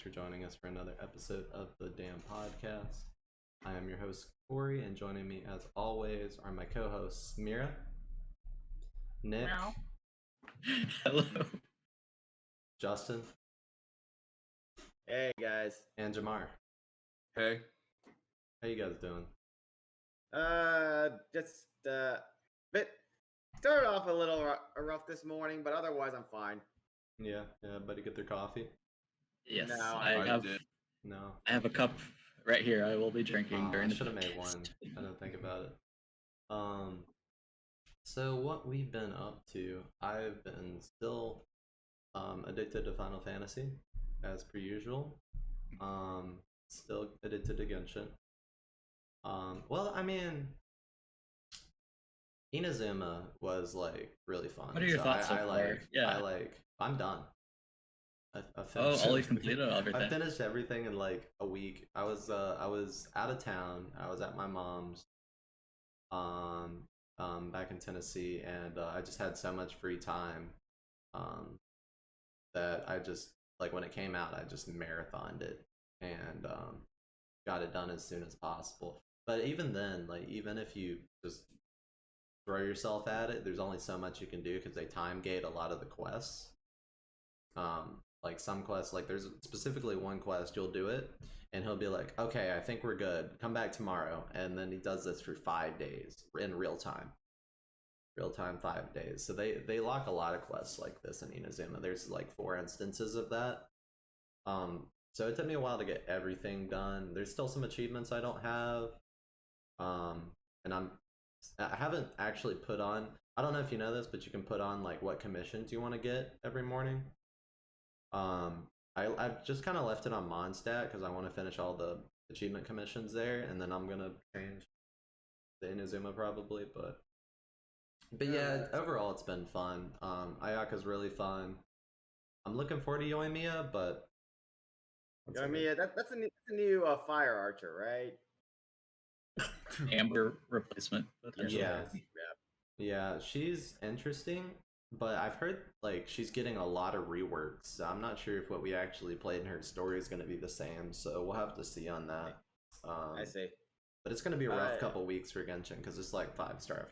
thanks for joining us for another episode of the Damn Podcast. I am your host, Corey, and joining me as always are my co-hosts, Mira, Nick, Meow. Hello. Justin, Hey guys. and Jamar. Hey. How you guys doing? Just bit started off a little rough this morning, but otherwise I'm fine. Yeah, everybody get their coffee? Yes, No, I I have. did. No. I have a cup right here. I will be drinking I during the should have made one. podcast. I didn't think about it. So what we've been up to, I've been still addicted to Final Fantasy, as per usual. Still addicted to Genshin. Well, I mean, Inazuma was like really fun. What are your thoughts so I far? like, Yeah. I'm done. I Oh, finished all you everything. completed everything. I finished everything in like a week. I was out of town. I was at my mom's back in Tennessee, and I just had so much free time that I just, like, when it came out, I just marathoned it and got it done as soon as possible. But even then, like, even if you just throw yourself at it, there's only so much you can do because they time gate a lot of the quests. Like some quests, like there's specifically one quest, you'll do it and he'll be like, okay, I think we're good, come back tomorrow. And then he does this for 5 days in real time 5 days. So they lock a lot of quests like this in Inazuma. There's like 4 instances of that. So it took me a while to get everything done. There's still some achievements I don't have. And I haven't actually put on, I don't know if you know this, but you can put on like what commissions you want to get every morning. I've just kind of left it on Mondstadt because I want to finish all the achievement commissions there, and then I'm gonna change the Inazuma probably. But yeah, overall it's been fun. Ayaka's really fun. I'm looking forward to Yoimiya, but I mean, that's a new fire archer, right? Amber replacement. potentially. Yeah, she's interesting. But I've heard like she's getting a lot of reworks. So I'm not sure if what we actually played in her story is going to be the same. So we'll have to see on that. I see. But it's going to be a rough couple weeks for Genshin because it's like 5-star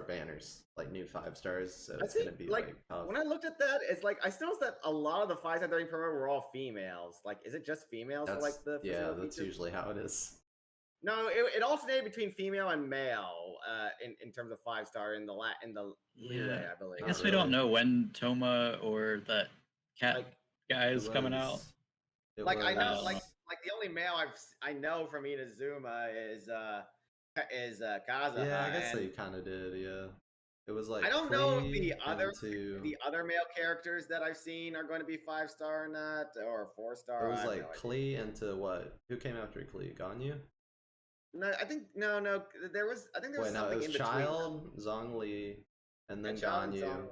banners, like new 5 stars. So it's going to be like tough. When I looked at that, it's like I noticed that a lot of the 5-star 30 promo were all females. Like, is it just females? For, like the that's usually how it is. No, it alternated between female and male in terms of 5-star in the leeway, I believe. I guess we don't know when Toma or that cat guy is coming out. I know, like the only male I know from Inazuma is Kaza. Yeah, I guess they kind of did. Yeah, it was like I don't know if the into... other male characters that I've seen are going to be 5-star or not, or 4-star. It was like Klee into what? Who came after Klee? Ganyu? No, I think no. There was something it was in between. Child, Zhongli, and then Ganyu.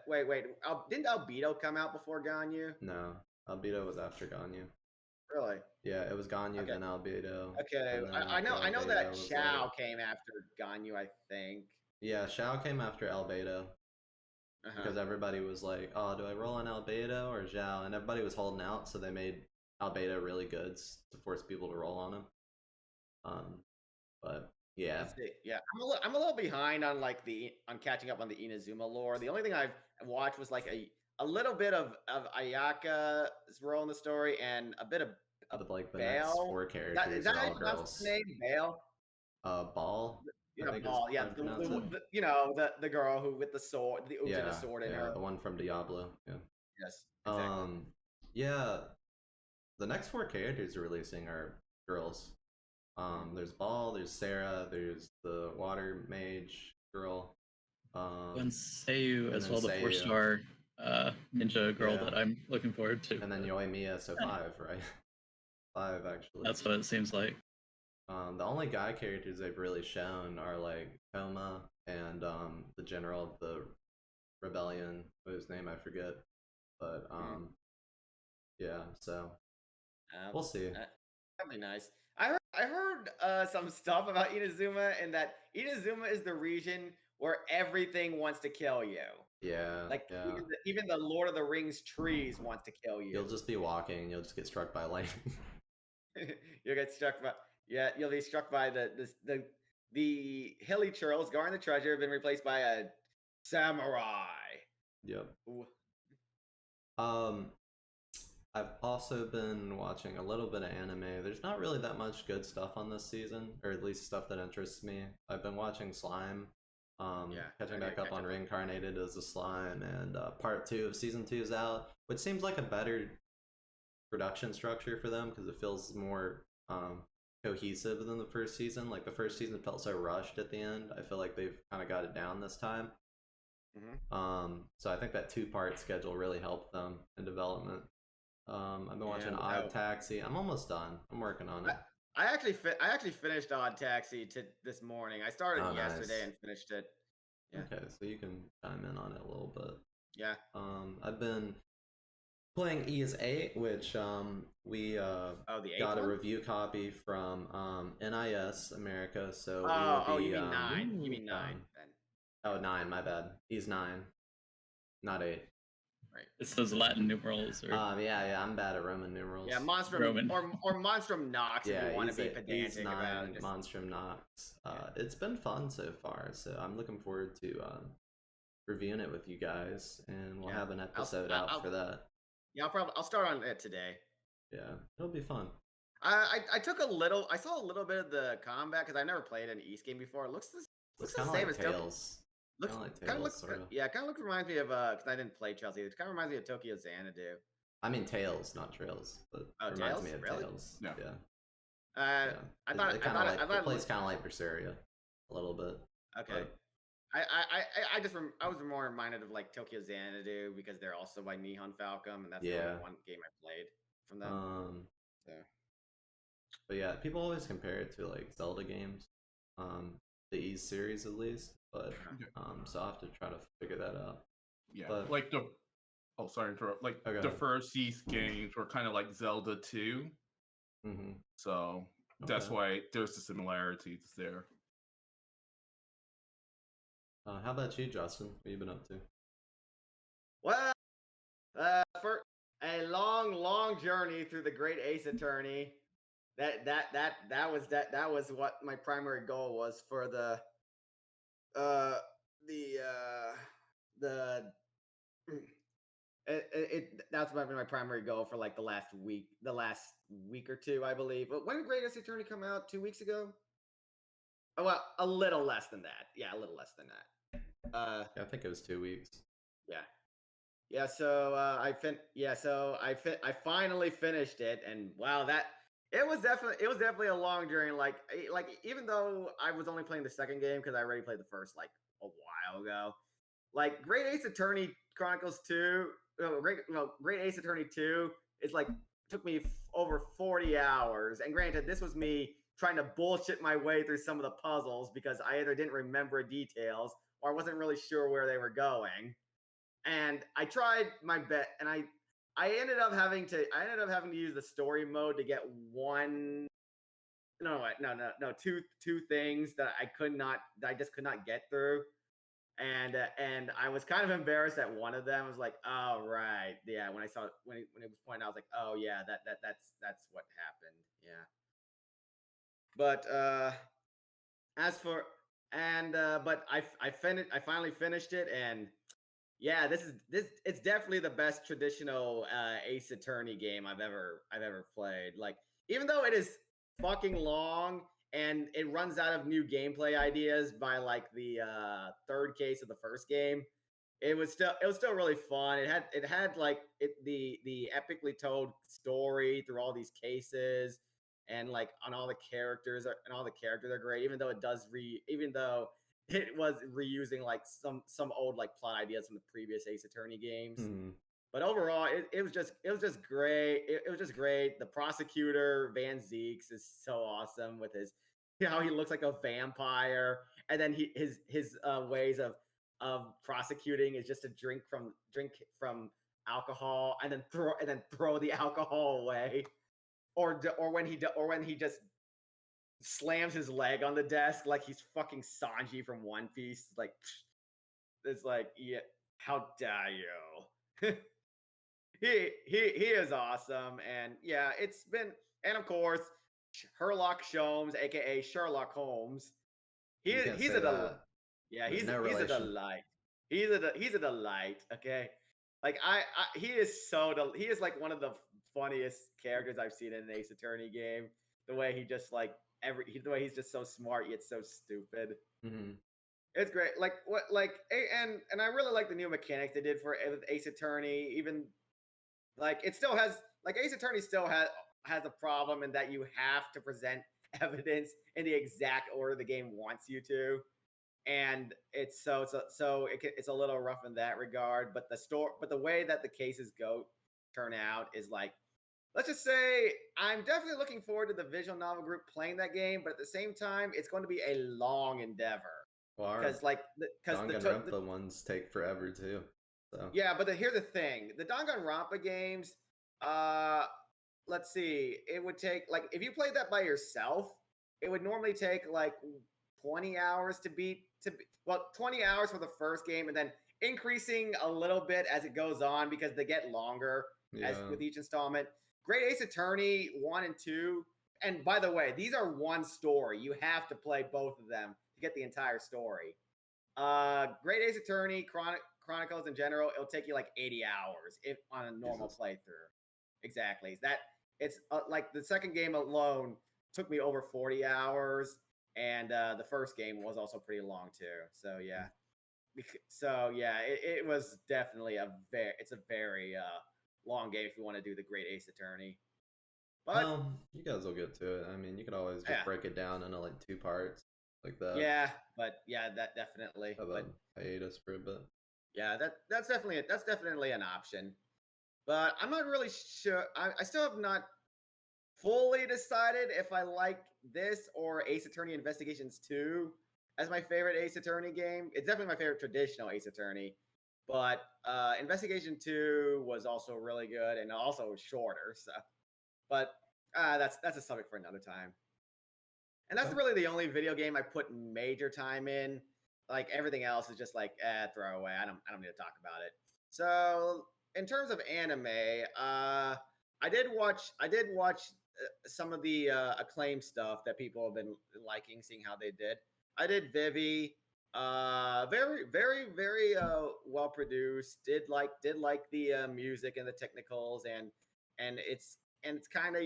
Wait. Didn't Albedo come out before Ganyu? No, Albedo was after Ganyu. Really? Yeah, it was Ganyu, then Albedo. Okay, I know that Xiao came after Ganyu, I think. Yeah, Xiao came after Albedo. Because everybody was like, oh, do I roll on Albedo or Xiao? And everybody was holding out, so they made Albedo really good to force people to roll on him. But yeah, I'm a little behind on on catching up on the Inazuma lore. The only thing I've watched was like a little bit of Ayaka's role in the story and a bit of like the Bale. next 4 characters Is that are all how you pronounce girls. his name? Bale. Ball. Yeah, Ball. Yeah, the girl who with the sword, the sword in her. The one from Diablo. Yeah. Yes. Exactly. Yeah. The next 4 characters releasing are girls. There's Ball, there's Sarah, there's the water mage girl. And Seiyu as well, the 4-star ninja girl that I'm looking forward to. And then Yoimiya, so 5, right? 5 actually. That's what it seems like. The only guy characters they've really shown are like Toma and the general of the rebellion, whose name I forget. But yeah, so we'll see. That'd be nice. I heard some stuff about Inazuma, and that Inazuma is the region where everything wants to kill you. Yeah, Like yeah. even the Lord of the Rings trees wants to kill you. You'll just be walking. You'll just get struck by lightning. You'll get struck by you'll be struck by the hilly churls guarding the treasure have been replaced by a samurai. Yep. Ooh. I've also been watching a little bit of anime. There's not really that much good stuff on this season, or at least stuff that interests me. I've been watching Slime. Catching back up on Reincarnated as a Slime, and part 2 of season 2 is out, which seems like a better production structure for them because it feels more cohesive than the first season. Like the first season felt so rushed at the end. I feel like they've kind of got it down this time. So I think that 2-part schedule really helped them in development. I've been watching Odd Taxi. I'm almost done. I'm working on it. I actually finished Odd Taxi this morning. I started yesterday and finished it. Yeah. Okay, so you can chime in on it a little bit. Yeah. I've been playing Ys 8, which we got a review copy from NIS America. So you mean 9? You mean 9 then? Oh, 9. My bad. Ys 9, not 8. Right. It's those Latin numerals. Or... yeah, I'm bad at Roman numerals. Yeah, Monstrum Roman. or Monstrum Nox if you want to be pedantic about it. Monstrum Nox. It's been fun so far, so I'm looking forward to reviewing it with you guys, and we'll have an episode out for that. Yeah, I'll start on it today. Yeah, it'll be fun. I saw a little bit of the combat because I never played an Ys game before. It looks the same as Tales. Kind of looks reminds me of because I didn't play Chelsea. It kind of reminds me of Tokyo Xanadu. I mean Tales, not Trails, but it reminds me of Tales. Yeah. I thought it plays kind of like Berseria a little bit. Okay. I was more reminded of like Tokyo Xanadu because they're also by Nihon Falcom, and that's the only one game I played from them. But yeah, people always compare it to like Zelda games, the Ys series at least. But so I'll have to try to figure that out. Yeah, but, like sorry to interrupt. Like the first Ys games were kind of like Zelda 2. So that's why there's the similarities there. How about you, Justin? What have you been up to? Well, for a long journey through the Great Ace Attorney. That was what my primary goal was for that's been my primary goal for like the last week or two, I believe. But when did Great Ace Attorney come out? 2 weeks ago? Oh, well, a little less than that. Yeah, a little less than that. I think it was 2 weeks. Yeah. So I finally finished it, and wow, it was definitely a long journey. Like even though I was only playing the second game because I already played the first like a while ago. Like Great Ace Attorney Chronicles 2, Great Ace Attorney 2 is like took me over 40 hours. And granted, this was me trying to bullshit my way through some of the puzzles because I either didn't remember details or I wasn't really sure where they were going. And I tried my best, and I ended up having to use the story mode to get two things that I just could not get through. And I was kind of embarrassed at one of them. I was like, oh right, yeah. When it was pointed out, I was like, oh yeah, that's what happened. Yeah. But but I finally finished it, and yeah, it's definitely the best traditional Ace Attorney game I've ever played. Like, even though it is fucking long and it runs out of new gameplay ideas by like the third case of the first game, it was still really fun. It had like the epically told story through all these cases, and like on all the characters are great. Even though it was reusing like some old like plot ideas from the previous Ace Attorney games. But overall, it was just great. It was just great. The prosecutor Van Zeeks is so awesome with his how he looks like a vampire, and then his ways of prosecuting is just to drink from alcohol and then throw the alcohol away, or when he just slams his leg on the desk like he's fucking Sanji from One Piece. It's like yeah. How dare you? He is awesome, and yeah, it's been, and of course, Sherlock Sholmes, aka Sherlock Holmes. You can't He's say a del- that. yeah, No he's a relation. delight. He's a delight. Okay, like he is he is like one of the funniest characters I've seen in an Ace Attorney game. The way he just like the way he's just so smart yet so stupid. Mm-hmm. It's great. Like what like and I really like the new mechanics they did for Ace Attorney. Even like it still has like Ace Attorney still has a problem in that you have to present evidence in the exact order the game wants you to, and it's a little rough in that regard. But the way that the cases turn out is like, let's just say I'm definitely looking forward to the visual novel group playing that game, but at the same time, it's going to be a long endeavor. Well, Because like Danganronpa ones take forever too. So yeah, but here's the thing: the Danganronpa games, let's see, it would take like if you played that by yourself, it would normally take like 20 hours to beat. Well, 20 hours for the first game, and then increasing a little bit as it goes on because they get longer as with each installment. Great Ace Attorney 1 and 2. And by the way, these are one story. You have to play both of them to get the entire story. Great Ace Attorney, Chronicles in general, it'll take you like 80 hours if on a normal playthrough. Exactly. It's like the second game alone took me over 40 hours, and the first game was also pretty long too. So yeah. It was definitely a very long game if you want to do the Great Ace Attorney. But well, you guys will get to it. I mean, you could always just break it down into like 2 parts, like that. Yeah, but yeah, that definitely. Have a hiatus for a bit. Yeah, that's definitely an option. But I'm not really sure. I still have not fully decided if I like this or Ace Attorney Investigations 2 as my favorite Ace Attorney game. It's definitely my favorite traditional Ace Attorney. But Investigation 2 was also really good and also shorter. So, but that's a subject for another time. And that's really the only video game I put major time in. Like everything else is just like throw away. I don't need to talk about it. So in terms of anime, I did watch some of the Acclaim stuff that people have been liking, seeing how they did. I did Vivi. Very, very, very well produced. Did like the music and the technicals, and it's kind of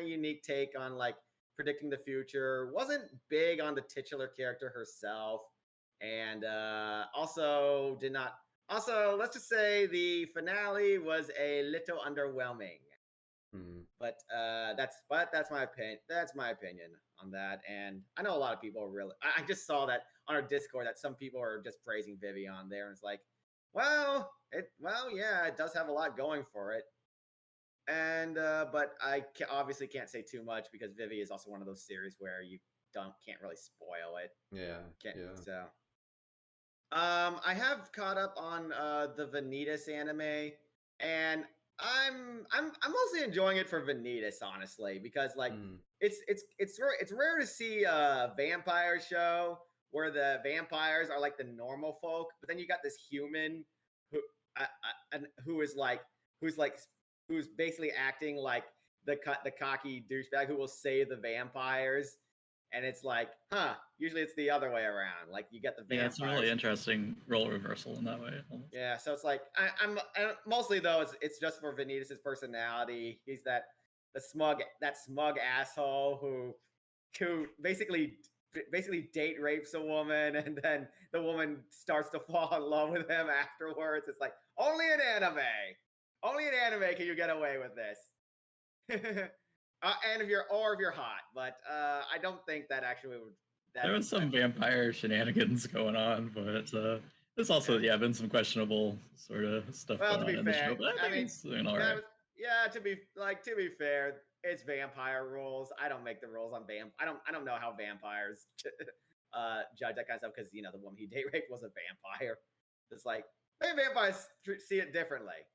unique take on like predicting the future. Wasn't big on the titular character herself, and also did not. Also, let's just say the finale was a little underwhelming. But that's my opinion. That's my opinion on that. And I know a lot of people are really. I just saw that on our Discord that some people are just praising Vivi on there, and it's like, yeah, it does have a lot going for it. And but I obviously can't say too much because Vivi is also one of those series where you can't really spoil it. Yeah. So, I have caught up on the Vanitas anime, and I'm mostly enjoying it for Vanitas, honestly, because like it's rare to see a vampire show where the vampires are like the normal folk, but then you got this human who's basically acting like the cocky douchebag who will save the vampires. And it's like, usually it's the other way around. Like you get the vampires. Yeah, it's a really interesting role reversal in that way. Almost. Yeah, so it's like I'm mostly though it's just for Vanitas' personality. He's that smug asshole who basically date rapes a woman, and then the woman starts to fall in love with him afterwards. It's like only in anime can you get away with this. And if you're hot, but I don't think that actually would. There was some vampire shenanigans going on, but there's also been some questionable sort of stuff going on in the show. But I mean, it's doing all right. To be fair, it's vampire rules. I don't make the rules on I don't know how vampires judge that kind of stuff because the woman he date raped was a vampire. It's like maybe vampires see it differently.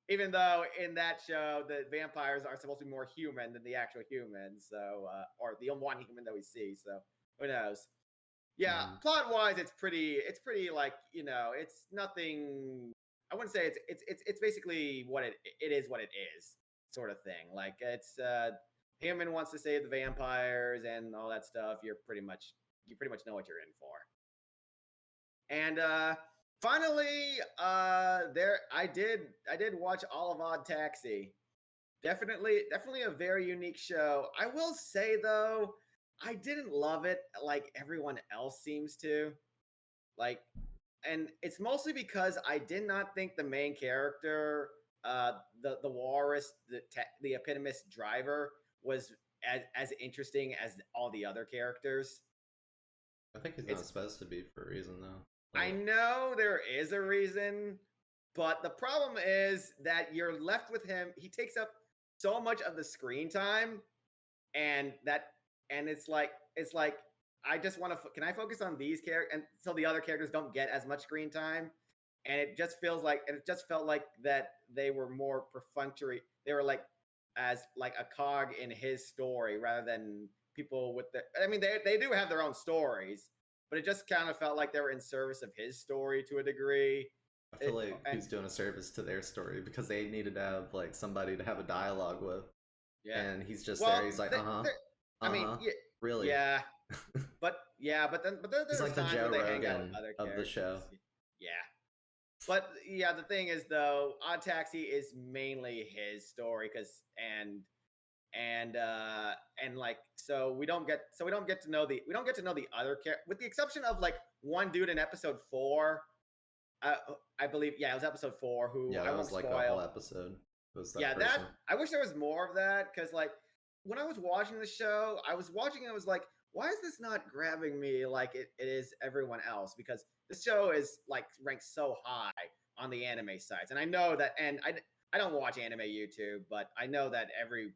Even though in that show, the vampires are supposed to be more human than the actual humans, so or the one human that we see. So who knows? Yeah, plot-wise, it's pretty like, you know, it's nothing. I wouldn't say it's basically what it is what it is sort of thing. Like it's human wants to save the vampires and all that stuff. You pretty much know what you're in for. And finally, there I did watch all of Odd Taxi. Definitely a very unique show. I will say though, I didn't love it like everyone else seems to. Like, and it's mostly because I did not think the main character, the walrus, the epitomous driver, was as interesting as all the other characters. I think he's not supposed to be for a reason though. I know there is a reason, but the problem is that you're left with him. He takes up so much of the screen time, and it's like I just want to. Can I focus on these characters, and so the other characters don't get as much screen time? And it just felt like that they were more perfunctory. They were like as like a cog in his story rather than people with the. I mean, they do have their own stories, but it just kind of felt like they were in service of his story to a degree. I feel like he's doing a service to their story because they needed to have like somebody to have a dialogue with. Yeah, and he's just there. He's like, I mean, really? Yeah, but then there's like the Joe Rogan of the show. Yeah, but yeah, the thing is though, Odd Taxi is mainly his story and like so we don't get to know the other character with the exception of like one dude in episode 4. I believe it was episode 4 who I was like a whole episode. That I wish there was more of that because like when I was watching the show, I was like, why is this not grabbing me like it is everyone else? Because this show is like ranked so high on the anime sites, and I know that. And I don't watch anime YouTube, but I know that every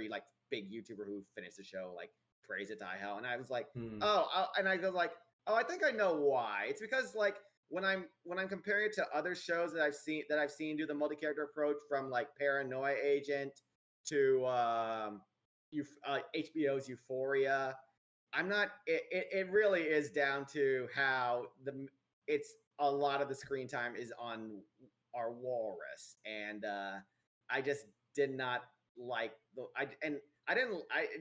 like big YouTuber who finished the show like praise it to high hell. And I was like, and I go like, I think I know why. It's because like when I'm comparing it to other shows that I've seen do the multi-character approach, from like Paranoia Agent to HBO's Euphoria, I'm not. It really is down to how it's a lot of the screen time is on our walrus, and I just did not like I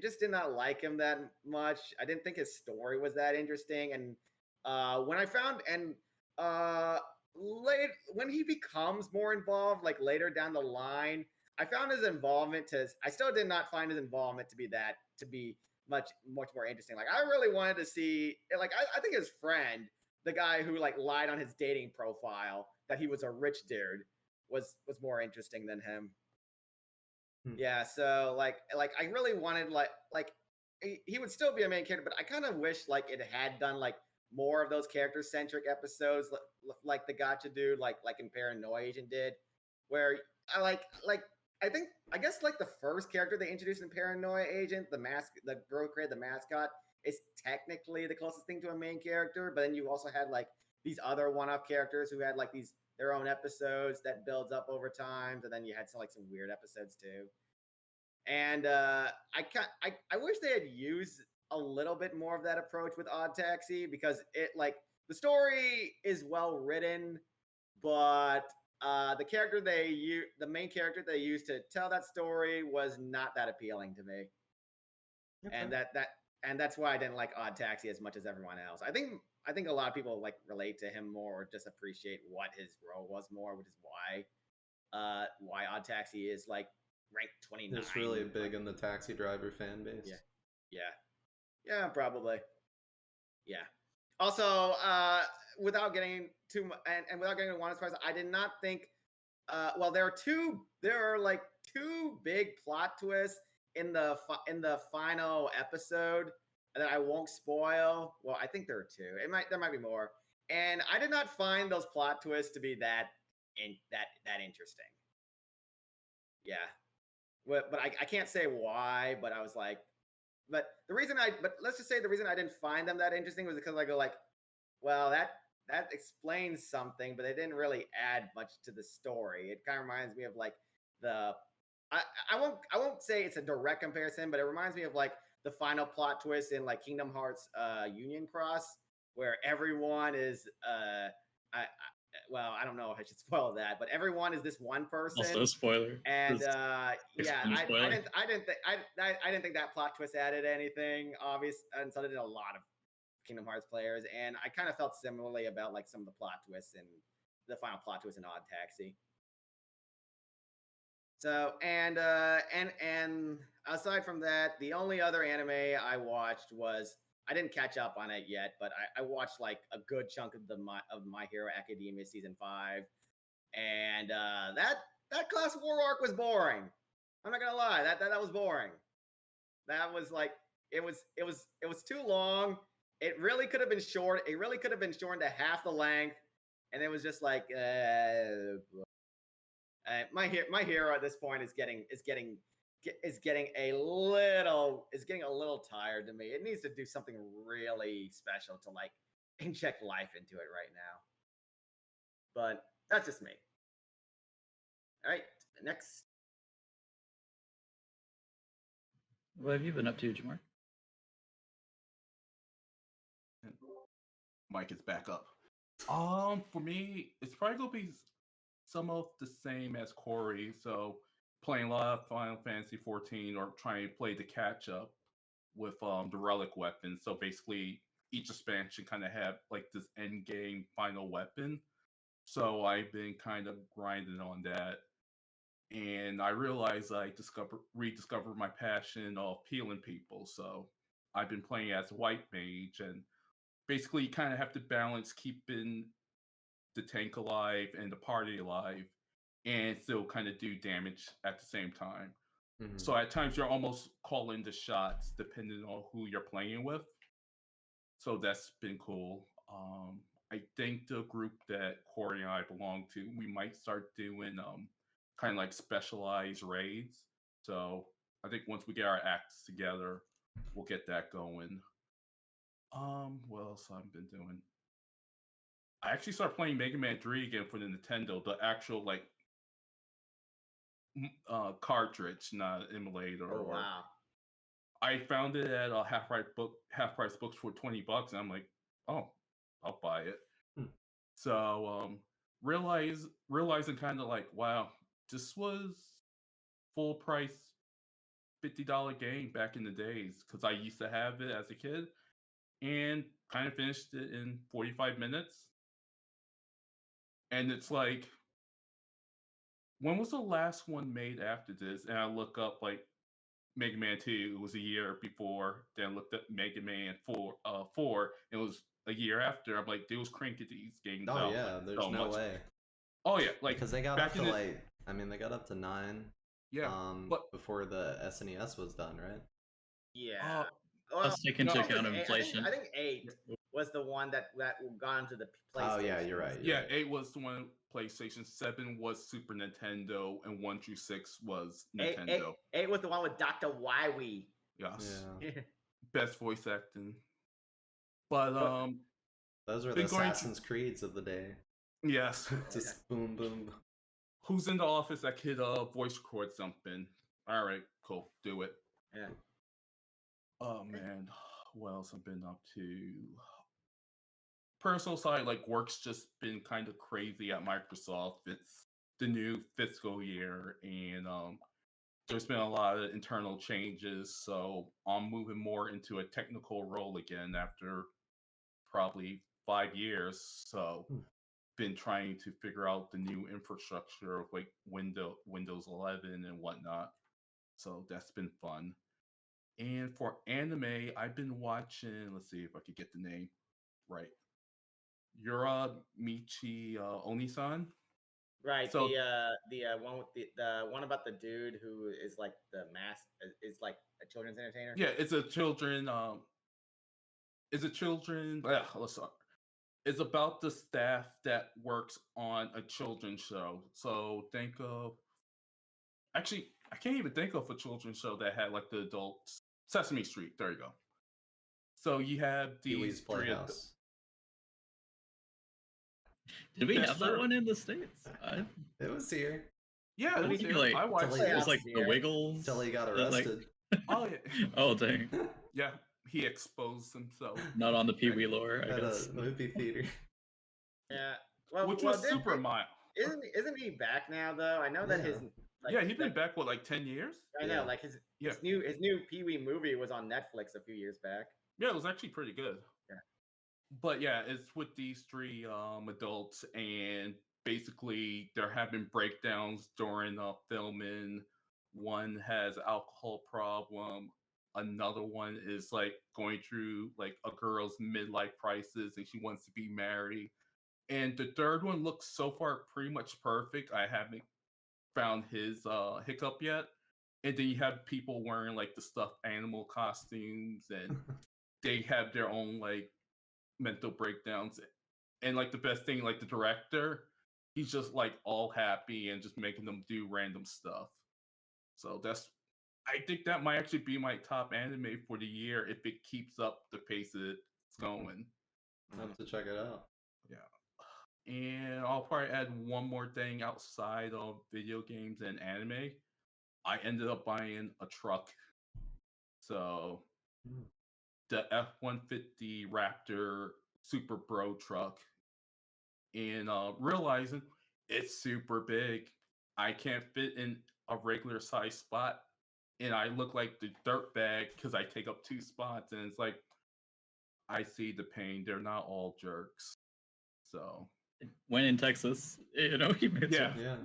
just did not like him that much. I didn't think his story was that interesting, and when I found late when he becomes more involved, like later down the line, I found his involvement I still did not find his involvement to be much more interesting. Like I really wanted to see, like I think his friend, the guy who like lied on his dating profile that he was a rich dude, was more interesting than him. Yeah, so like I really wanted like he would still be a main character, but I kind of wish like it had done like more of those character centric episodes like the Gotcha dude like in Paranoia Agent did, where I guess like the first character they introduced in Paranoia Agent, the girl who created the mascot, is technically the closest thing to a main character, but then you also had like these other one-off characters who had like their own episodes that builds up over time, and then you had some weird episodes too. And I wish they had used a little bit more of that approach with Odd Taxi, because it like the story is well written, but the main character they used to tell that story was not that appealing to me. Okay. And that's why I didn't like Odd Taxi as much as everyone else. I think a lot of people like relate to him more, or just appreciate what his role was more, which is why Odd Taxi is like ranked 29. It's really big in the taxi driver fan base. Yeah, probably. Yeah. Also, without getting too much, and without getting to one surprise, I did not think. Well, there are like two big plot twists in the final episode that I won't spoil. Well, I think there are two. There might be more, and I did not find those plot twists to be that interesting. Yeah, but I can't say why. But I was like, but let's just say the reason I didn't find them that interesting was because I go like, well, that explains something, but they didn't really add much to the story. It kind of reminds me of like the I won't say it's a direct comparison, but it reminds me of like the final plot twist in like Kingdom Hearts Union Cross, where everyone is well, I don't know if I should spoil that, but everyone is this one person. Also, spoiler. And I didn't think that plot twist added anything obvious, and so did a lot of Kingdom Hearts players. And I kind of felt similarly about like some of the plot twists and the final plot twist in Odd Taxi. So and aside from that, the only other anime I watched was, I didn't catch up on it yet, but I watched like a good chunk of My Hero Academia season 5, and that Class War arc was boring. I'm not gonna lie, that was boring. That was like it was too long. It really could have been short. It really could have been shortened to half the length, and it was just like my hero at this point is getting a little tired to me. It needs to do something really special to like inject life into it right now. But that's just me. All right, next. What have you been up to, Jamar? Mike is back up. For me, it's probably gonna be some of the same as Corey. So playing a lot of Final Fantasy 14 or trying to play the catch up with the relic weapon. So basically, each expansion kind of had like this end game final weapon. So I've been kind of grinding on that. And I realized I rediscovered my passion of healing people. So I've been playing as White Mage, and basically you kind of have to balance keeping the tank alive and the party alive, and still kind of do damage at the same time. Mm-hmm. So at times you're almost calling the shots depending on who you're playing with. So that's been cool. I think the group that Corey and I belong to, we might start doing kind of like specialized raids. So I think once we get our acts together, we'll get that going. What else I've been doing? I actually started playing Mega Man 3 again for the Nintendo, the actual like cartridge, not emulator. Oh wow! I found it at a half price books for $20, and I'm like, oh, I'll buy it. So realizing kind of like, wow, this was full price $50 game back in the days, because I used to have it as a kid and kind of finished it in 45 minutes. And it's like, when was the last one made after this? And I look up like Mega Man 2, it was a year before. Then I looked up Mega Man 4, it was a year after. I'm like, they was cranking these games out. Oh yeah, there's no way. Oh yeah, like because they got up to like, I mean, they got up to 9. Yeah, but before the SNES was done, right? Yeah. Let's take into account inflation. I think 8 was the one that gone to the PlayStation. Oh yeah, you're right. Yeah, 8 was the one PlayStation. 7 was Super Nintendo, and 1 through 6 was Nintendo. 8 was the one with Dr. Wily. Yes. Yeah. Best voice acting. But those are the Assassin's Creeds of the day. Yes. Just boom boom. Who's in the office that could voice record something? All right, cool, do it. Yeah. Oh man, what else I've been up to? Personal side, like work's just been kind of crazy at Microsoft. It's the new fiscal year, and there's been a lot of internal changes. So I'm moving more into a technical role again after probably 5 years. So been trying to figure out the new infrastructure of like Windows 11 and whatnot. So that's been fun. And for anime, I've been watching, let's see if I could get the name right. Yura Michi Onisan. Right. So the one with the one about the dude who is like the is like a children's entertainer. Yeah, it's a children. Yeah, let's start. It's about the staff that works on a children's show. So think of, actually, I can't even think of a children's show that had like the adults. Sesame Street. There you go. So you have these Playhouse. Did we have that one in the States? It was here. Yeah, What it do was you here. like- I watched Totally It it. was like the Yeah. Wiggles. Till he got that, like- arrested. Oh yeah, Oh dang! yeah. He exposed himself, Not on the Pee Wee lore, I At guess. a movie theater. Yeah. Well, which well, was super mild. Isn't he back now though? I know that his Yeah. like, Yeah, he's been like, back for like 10 years. I know, Yeah. like his Yeah. his new Pee Wee movie was on Netflix a few years back. Yeah, it was actually pretty good. Yeah. But yeah, it's with these three adults, and basically there have been breakdowns during filming. One has alcohol problem. Another one is like going through like a girl's midlife crisis, and she wants to be married. And the third one looks so far pretty much perfect. I haven't found his hiccup yet. And then you have people wearing like the stuffed animal costumes, and they have their own like mental breakdowns. And like the best thing, like the director, he's just like all happy and just making them do random stuff. So I think that might actually be my top anime for the year if it keeps up the pace it's going. I'll have to check it out. And I'll probably add one more thing outside of video games and anime. I ended up buying a truck. So the F-150 Raptor Super Bro truck. And realizing it's super big. I can't fit in a regular size spot. And I look like the dirt bag because I take up 2 spots. And it's like, I see the pain. They're not all jerks. So When in Texas, you know, he made Yeah. Yeah.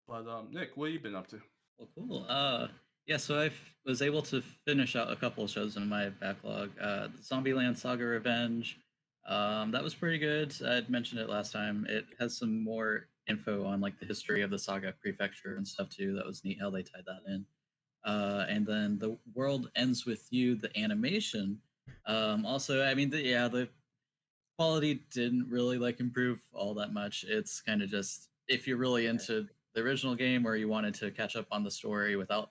But Nick, what have you been up to? Well, cool. Yeah, so I was able to finish out a couple of shows in my backlog. The Zombieland Saga Revenge. That was pretty good. I'd mentioned it last time. It has some more info on like the history of the Saga Prefecture and stuff too. That was neat how they tied that in. And then The World Ends With You, the animation. Also, I mean, the quality didn't really like improve all that much. It's kind of just if you're really into the original game or you wanted to catch up on the story without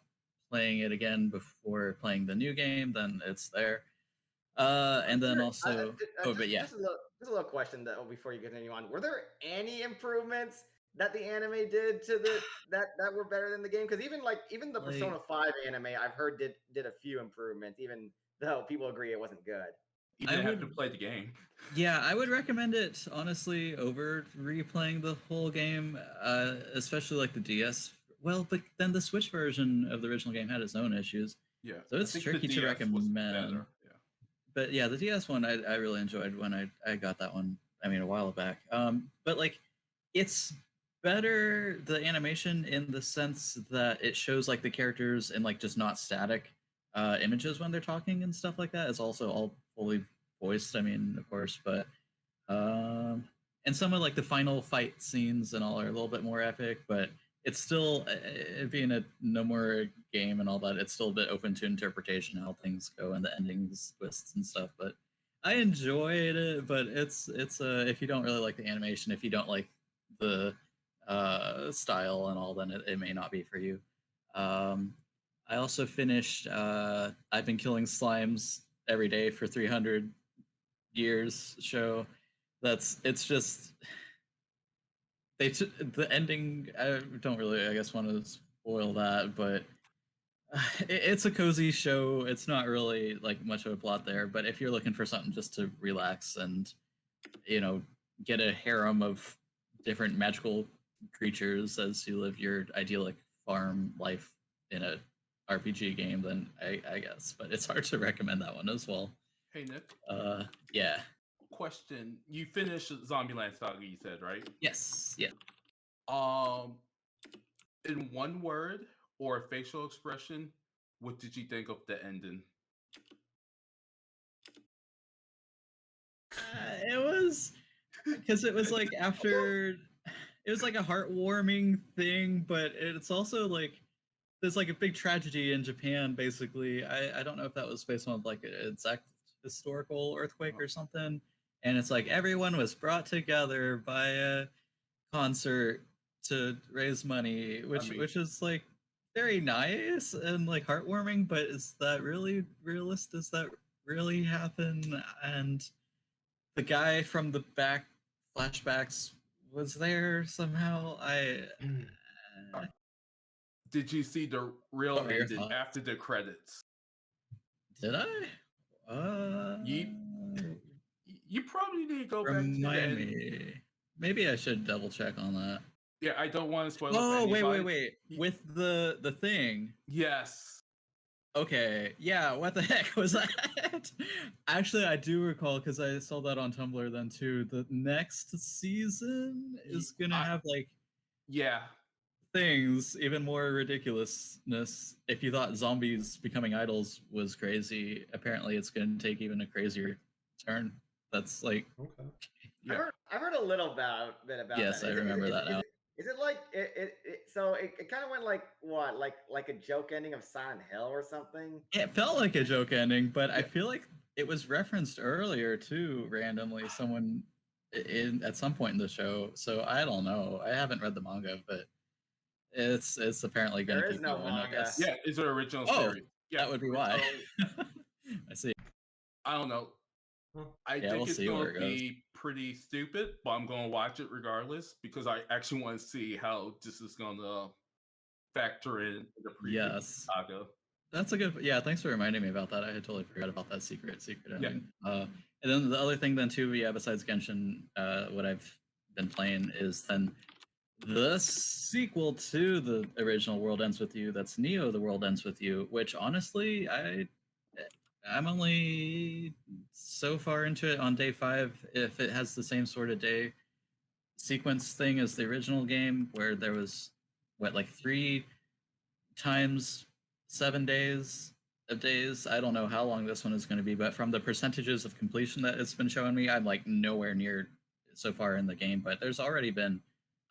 playing it again before playing the new game, then it's there. And then also, but yeah, Just a little question though before you continue on. Were there any improvements that the anime did to that were better than the game? Because even the Like- Persona 5 anime I've heard did a few improvements, even though people agree it wasn't good. You I didn't have to would- play the game. Yeah, I would recommend it honestly over replaying the whole game, especially like the DS. Well, but then the Switch version of the original game had its own issues. Yeah. So it's I think the tricky to DS was recommend. better, Yeah. But yeah, the DS one I really enjoyed when I got that one. I mean, a while back. But like, it's better the animation in the sense that it shows like the characters in like just not static images when they're talking and stuff like that. It's also all fully voiced. I mean, of course, but and some of like the final fight scenes and all are a little bit more epic, but it's still it being a no more game and all that. It's still a bit open to interpretation how things go and the endings, twists and stuff. But I enjoyed it. But it's if you don't really like the animation, if you don't like the style and all, then it may not be for you. I also finished. I've been killing slimes every day for 300 years show. It's just the ending. I don't really, I guess, want to spoil that, but it's a cozy show. It's not really like much of a plot there, but if you're looking for something just to relax and get a harem of different magical creatures as you live your idyllic farm life in a RPG game, then I guess. But it's hard to recommend that one as well. Hey Nick. Yeah. Question: you finished Zombieland Saga, you said, right? Yes. Yeah. In one word or a facial expression, what did you think of the ending? It was because it was like after it was like a heartwarming thing, but it's also like there's like a big tragedy in Japan. Basically, I don't know if that was based on like an exact historical earthquake or something, and it's like everyone was brought together by a concert to raise money, which is like very nice and like heartwarming, but is that really realistic? Does that really happen? And the guy from the back flashbacks was there somehow. Did you see the real What were your ending thoughts? after the credits? Did I? You probably need to go back to the Remind end. me. Maybe I should double check on that. Yeah, I don't want to spoil it for Oh, anybody. wait. With the thing. Yes. Okay, yeah, what the heck was that? Actually, I do recall because I saw that on Tumblr then too. The next season is gonna have like Yeah. things, even more ridiculousness. If you thought zombies becoming idols was crazy, apparently it's gonna take even a crazier turn. That's like Okay. Yeah. I've heard a little bit about Yes, that. I remember that now. Is it like so it kind of went like what like a joke ending of Silent Hill or something? It felt like a joke ending, but I Yeah. feel like it was referenced earlier too, randomly, someone at some point in the show. So I don't know. I haven't read the manga, but it's apparently going to There is keep no going, I manga. guess. Yeah, it's an original Oh, series. Yeah. that would be why. So, I see. I don't know. I Yeah, think we'll it's see where going to it goes. be pretty stupid, but I'm going to watch it regardless because I actually want to see how this is going to factor in the previous Yes. saga. That's a good. Yeah, thanks for reminding me about that. I had totally forgot about that secret Yeah. ending. And then the other thing then too, yeah, besides Genshin, what I've been playing is then the sequel to the original World Ends With You. That's Neo: The World Ends With You, which honestly, I'm only so far into it on day 5. If it has the same sort of day sequence thing as the original game, where there was what, like 3 times 7 days of days. I don't know how long this one is going to be, but from the percentages of completion that it's been showing me, I'm like nowhere near so far in the game. But there's already been,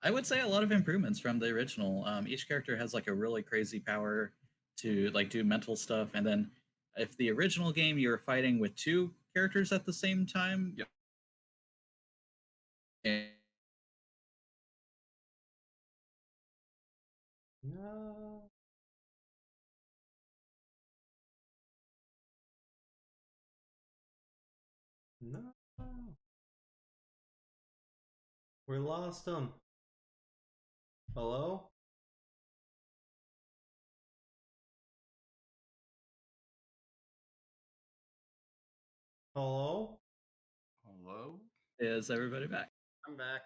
I would say, a lot of improvements from the original. Each character has like a really crazy power to like do mental stuff, and then if the original game you were fighting with 2 characters at the same time, Yep. No. No. We lost him. Hello? Hello? Hello? is everybody back? I'm back.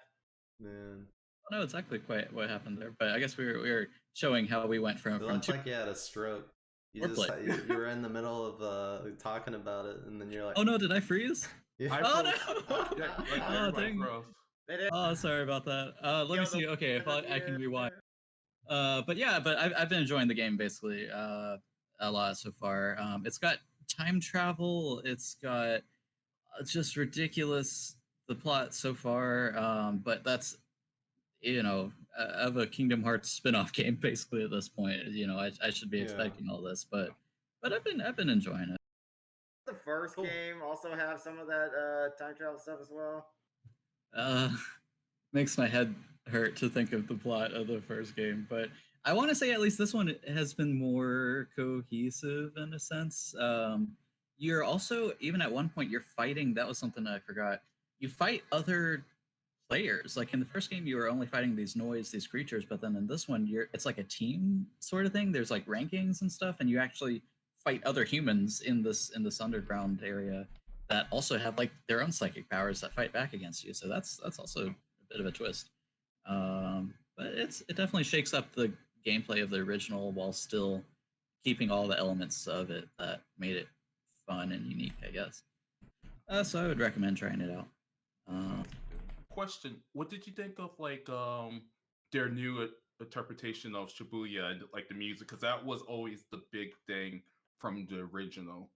Man. I don't know exactly quite what happened there, but I guess we were showing how we went It from looked 2 like you had a stroke. You Foreplay. just you were in the middle of talking about it, and then you're like, Oh no, did I freeze? yeah. Oh froze. no! Yeah, like Oh, everybody dang. froze. They did. Oh, sorry about that. Let me Kill see. the- Okay, if I can rewind. But yeah, but I've been enjoying the game basically a lot so far. It's got time travel. It's got just ridiculous the plot so far. But that's of a Kingdom Hearts spin-off game basically at this point. I should be Yeah. expecting all this, but I've been enjoying it. The first Cool. game also have some of that time travel stuff as well. Makes my head hurt to think of the plot of the first game, but I want to say at least this one has been more cohesive in a sense. You're also, even at one point, you're fighting. That was something I forgot. You fight other players. Like in the first game, you were only fighting these creatures, but then in this one, it's like a team sort of thing. There's like rankings and stuff, and you actually fight other humans in this underground area that also have like their own psychic powers that fight back against you. So that's also a bit of a twist. But it definitely shakes up the gameplay of the original while still keeping all the elements of it that made it fun and unique, I guess. So I would recommend trying it out. Question: what did you think of like their new interpretation of Shibuya and like the music? Because that was always the big thing from the original.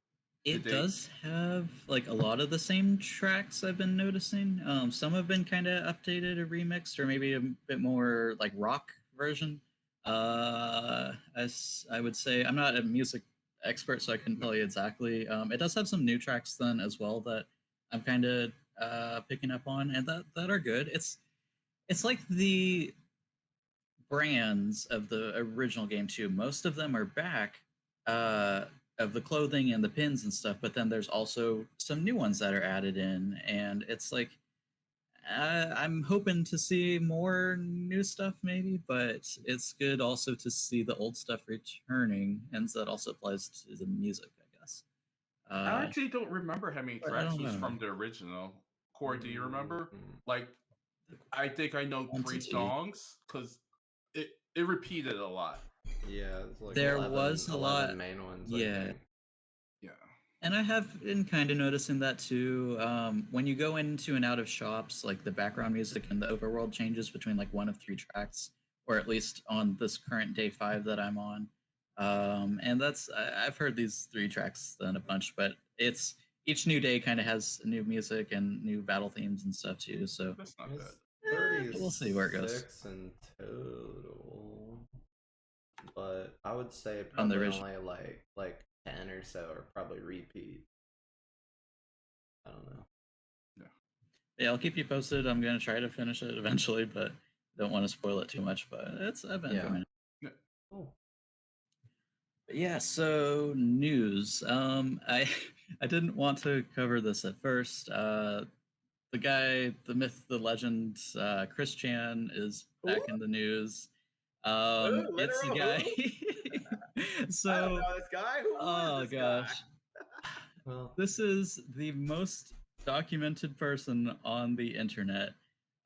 It does have like a lot of the same tracks I've been noticing. Some have been kind of updated or remixed, or maybe a bit more like rock version. As I would say, I'm not a music expert, so I couldn't tell you exactly. It does have some new tracks then as well that I'm kind of picking up on, and that are good. It's like the brands of the original game too. Most of them are back. Of the clothing and the pins and stuff, but then there's also some new ones that are added in, and it's like I'm hoping to see more new stuff, maybe, but it's good also to see the old stuff returning, and so that also applies to the music, I guess. I actually don't remember how many But I tracks don't was know. from the original. Corey, do you remember? Mm, Like, I think I know 3 Quantity. songs because it repeated a lot. Yeah, it's like There 11, was a 11 lot, main ones, I yeah. think. Yeah. And I have been kind of noticing that too. When you go into and out of shops, like the background music and the overworld changes between like one of 3 tracks, or at least on this current day 5 that I'm on. And I've heard these 3 tracks then a bunch, but it's each new day kind of has new music and new battle themes and stuff too. So That's not bad. It's we'll see where it goes 36 in total, but I would say on the probably original. only like 10 or so are probably repeat. I don't know. Yeah, I'll keep you posted. I'm gonna try to finish it eventually, but don't want to spoil it too much. But I've been enjoying it. Yeah. Cool. But yeah, so news. I I didn't want to cover this at first. The guy, the myth, the legend, Chris Chan is back in the news. It's the Literal guy. who? So, I don't know this guy. Who oh is this gosh, guy? Well, this is the most documented person on the internet.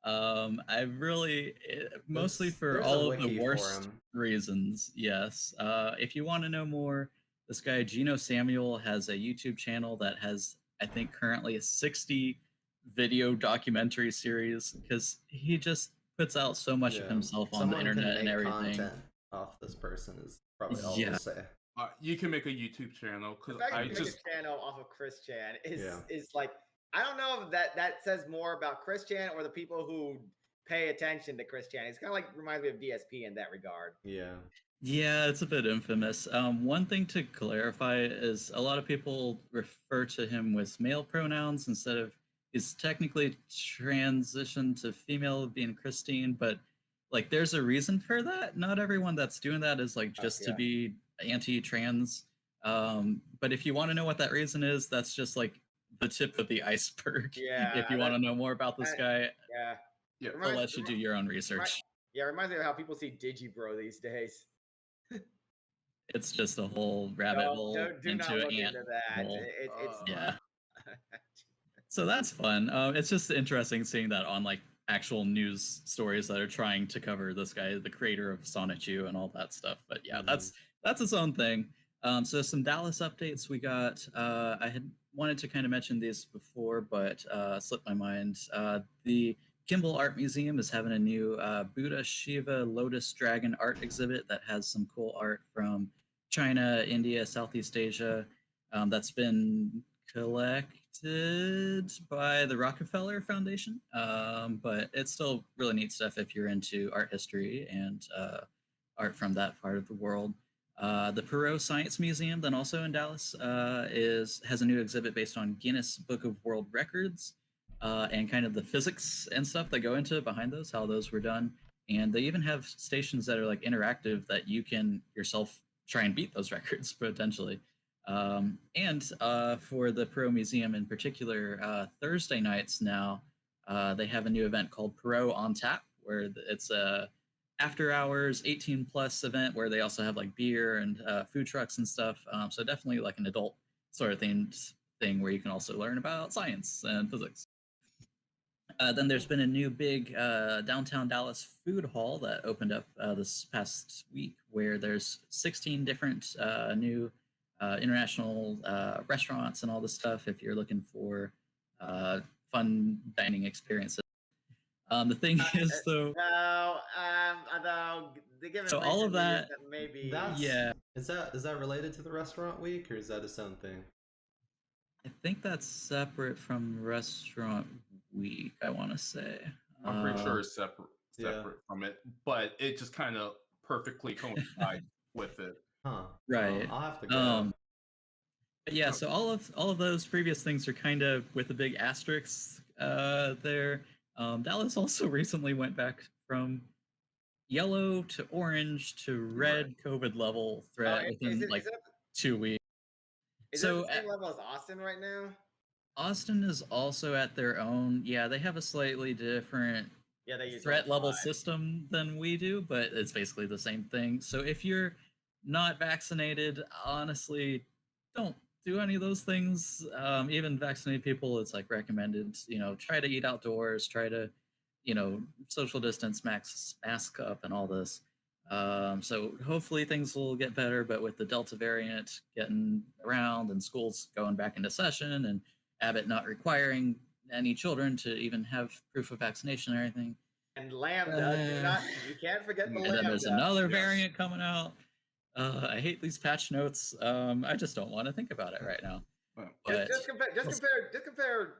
I've really, mostly for there's a all of the wiki for worst him. reasons. Yes. If you want to know more, this guy Gino Samuel has a YouTube channel that has, I think, currently a 60 video documentary series because he just puts out so much of Yeah, himself on the someone can internet and make everything. content off this person is probably all Yeah. we'll say. You can make a YouTube channel The because fact that I you make just a channel off of Chris Chan Yeah. is like, I don't know if that says more about Chris Chan or the people who pay attention to Chris Chan. It's kind of like reminds me of DSP in that regard. Yeah. Yeah, it's a bit infamous. One thing to clarify is a lot of people refer to him with male pronouns instead of he's technically transitioned to female, being Christine, but like there's a reason for that. Not everyone that's doing that is like just to Yeah. be anti-trans. But if you want to know what that reason is, that's just like the tip of the iceberg. Yeah, If you want to know more about this guy, Yeah. Yeah. I'll let you do your own research. Yeah, it reminds me of how people see Digibro these days. It's just a whole rabbit hole Do not into look an ant into that. hole. It's Yeah. So that's fun. It's just interesting seeing that on like actual news stories that are trying to cover this guy, the creator of Sonic U and all that stuff. But yeah, that's its own thing. So some Dallas updates we got. I had wanted to kind of mention these before, but slipped my mind. The Kimball Art Museum is having a new Buddha, Shiva, Lotus Dragon art exhibit that has some cool art from China, India, Southeast Asia. That's been collected by the Rockefeller Foundation, but it's still really neat stuff if you're into art history and art from that part of the world. The Perot Science Museum, then also in Dallas, has a new exhibit based on Guinness Book of World Records and kind of the physics and stuff that go into behind those, how those were done. And they even have stations that are like interactive that you can yourself try and beat those records potentially. And for the Perot Museum in particular, Thursday nights now, they have a new event called Perot on Tap, where it's a after hours 18 plus event where they also have like beer and food trucks and stuff. So definitely like an adult sort of themed thing where you can also learn about science and physics. Then there's been a new big downtown Dallas food hall that opened up this past week where there's 16 different new international restaurants and all this stuff if you're looking for fun dining experiences. The thing is, though, so all of that, maybe yeah, Is that related to the restaurant week or is that its own thing? I think that's separate from Restaurant Week. I want to say. I'm pretty sure it's separate from it, but it just kind of perfectly coincides with it. Huh. Right. I'll have to go. But yeah, so all of those previous things are kind of with a big asterisk there. Dallas also recently went back from yellow to orange to red COVID level threat within 2 weeks. Is it the same level as Austin right now? Austin is also at their own. Yeah, they have a slightly different Yeah, they use threat level 5. system than we do, but it's basically the same thing. So if you're not vaccinated, honestly, don't do any of those things. Even vaccinated people, it's like recommended. Try to eat outdoors. Try to, social distance, mask up, and all this. So hopefully things will get better. But with the Delta variant getting around and schools going back into session and Abbott not requiring any children to even have proof of vaccination or anything. And Lambda, you can't forget the And Lambda. then there's another Yes. variant coming out. I hate these patch notes. I just don't want to think about it right now. But Just compare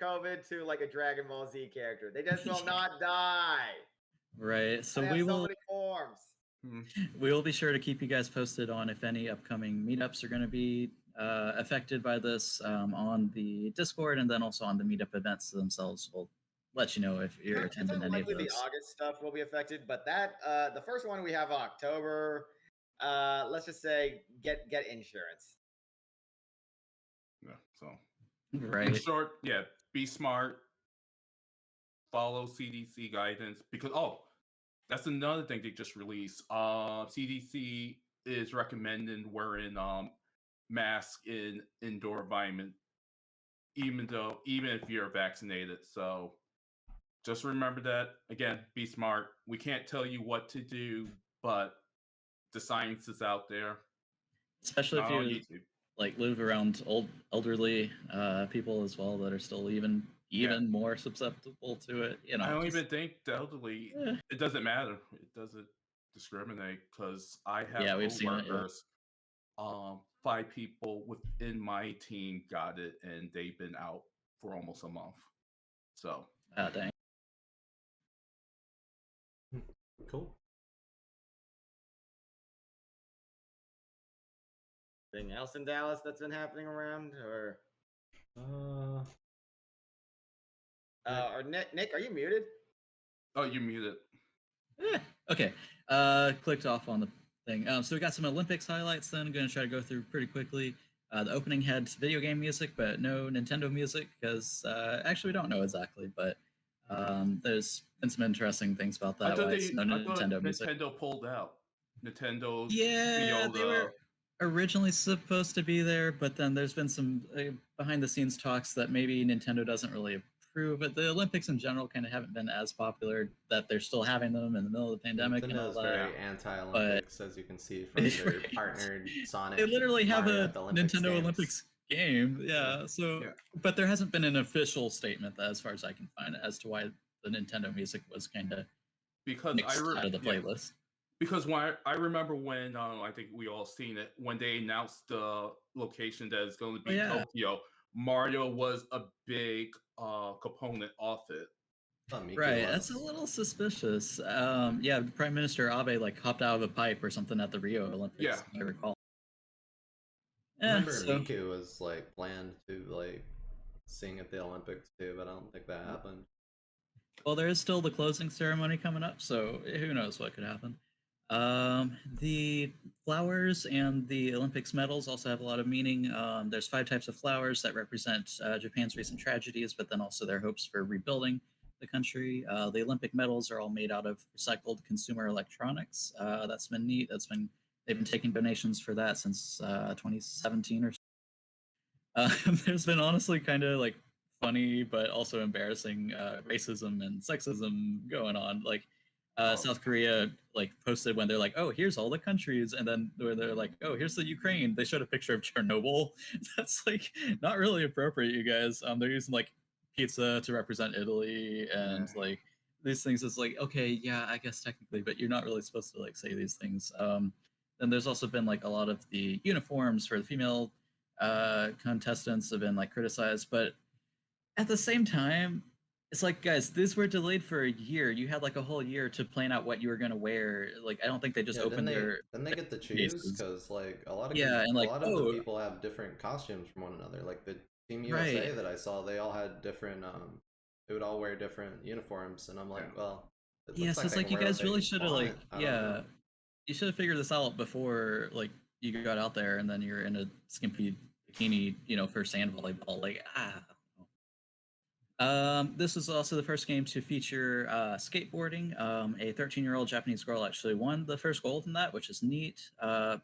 COVID to like a Dragon Ball Z character. They just will not die. right, so They have we so will many forms. we will be sure to keep you guys posted on if any upcoming meetups are going to be affected by this on the Discord, and then also on the meetup events themselves. We'll let you know if you're It's attending any of unlikely the those. August stuff will be affected, but that the first one we have October. Let's just say get insurance. Yeah. So in Right. short, yeah, be smart. Follow CDC guidance because that's another thing they just released. CDC is recommending wearing masks in indoor environment, even if you're vaccinated. So just remember that. Again, be smart. We can't tell you what to do, but the science is out there. Especially if Not on you YouTube. like live around elderly people as well that are still even more susceptible to it. I don't even think the elderly. Eh. It doesn't matter. It doesn't discriminate because I have Yeah, we've seen it, yeah. coworkers. 5 people within my team got it, and they've been out for almost a month. So Dang. Cool. Anything else in Dallas that's been happening around, or Nick, are you muted? oh, you're muted. Okay. Clicked off on the thing. So we got some Olympics highlights then. I'm going to try to go through pretty quickly. The opening had video game music, but no Nintendo music because actually we don't know exactly, but there's been some interesting things about that. I thought Nintendo pulled out. Nintendo. Yeah, they were originally supposed to be there, but then there's been some behind the scenes talks that maybe Nintendo doesn't really approve. But the Olympics in general kind of haven't been as popular, that they're still having them in the middle of the pandemic. Nintendo is very anti-Olympics, as you can see from their partnered Sonic. They literally have a Nintendo games. Olympics game, yeah. So, but there hasn't been an official statement that, as far as I can find, as to why the Nintendo music was kind of out of the playlist. Because when I remember when I think we all seen it when they announced the location that is going to be Tokyo, Mario was a big component of it. Right, that's a little suspicious. Yeah, Prime Minister Abe like hopped out of a pipe or something at the Rio Olympics. Yeah, I recall. I remember Miku was like planned to like sing at the Olympics too, but I don't think that happened. Well, there is still the closing ceremony coming up, so who knows what could happen. The flowers and the Olympics medals also have a lot of meaning. There's 5 types of flowers that represent Japan's recent tragedies, but then also their hopes for rebuilding the country. The Olympic medals are all made out of recycled consumer electronics. That's been neat. They've been taking donations for that since 2017 or so. There's been honestly kind of like funny but also embarrassing racism and sexism going on. Like South Korea like posted when they're like, oh, here's all the countries, and then where they're like, oh, here's the Ukraine. They showed a picture of Chernobyl. That's like not really appropriate, you guys. They're using like pizza to represent Italy and like these things. It's like, okay, yeah, I guess technically, but you're not really supposed to like say these things. Then there's also been like a lot of the uniforms for the female contestants have been like criticized, but at the same time, it's like, guys, these were delayed for a year. You had like a whole year to plan out what you were gonna wear. Like, I don't think they just opened their. Then they get to choose because like a lot of the people have different costumes from one another. Like the Team USA that I saw, they all had different. They would all wear different uniforms, and I'm like, well. Yeah, so it's like you guys really should have like, you should have figured this out before like you got out there, and then you're in a skimpy bikini, for sand volleyball. Like, this was also the first game to feature skateboarding. A 13-year-old Japanese girl actually won the first gold in that, which is neat.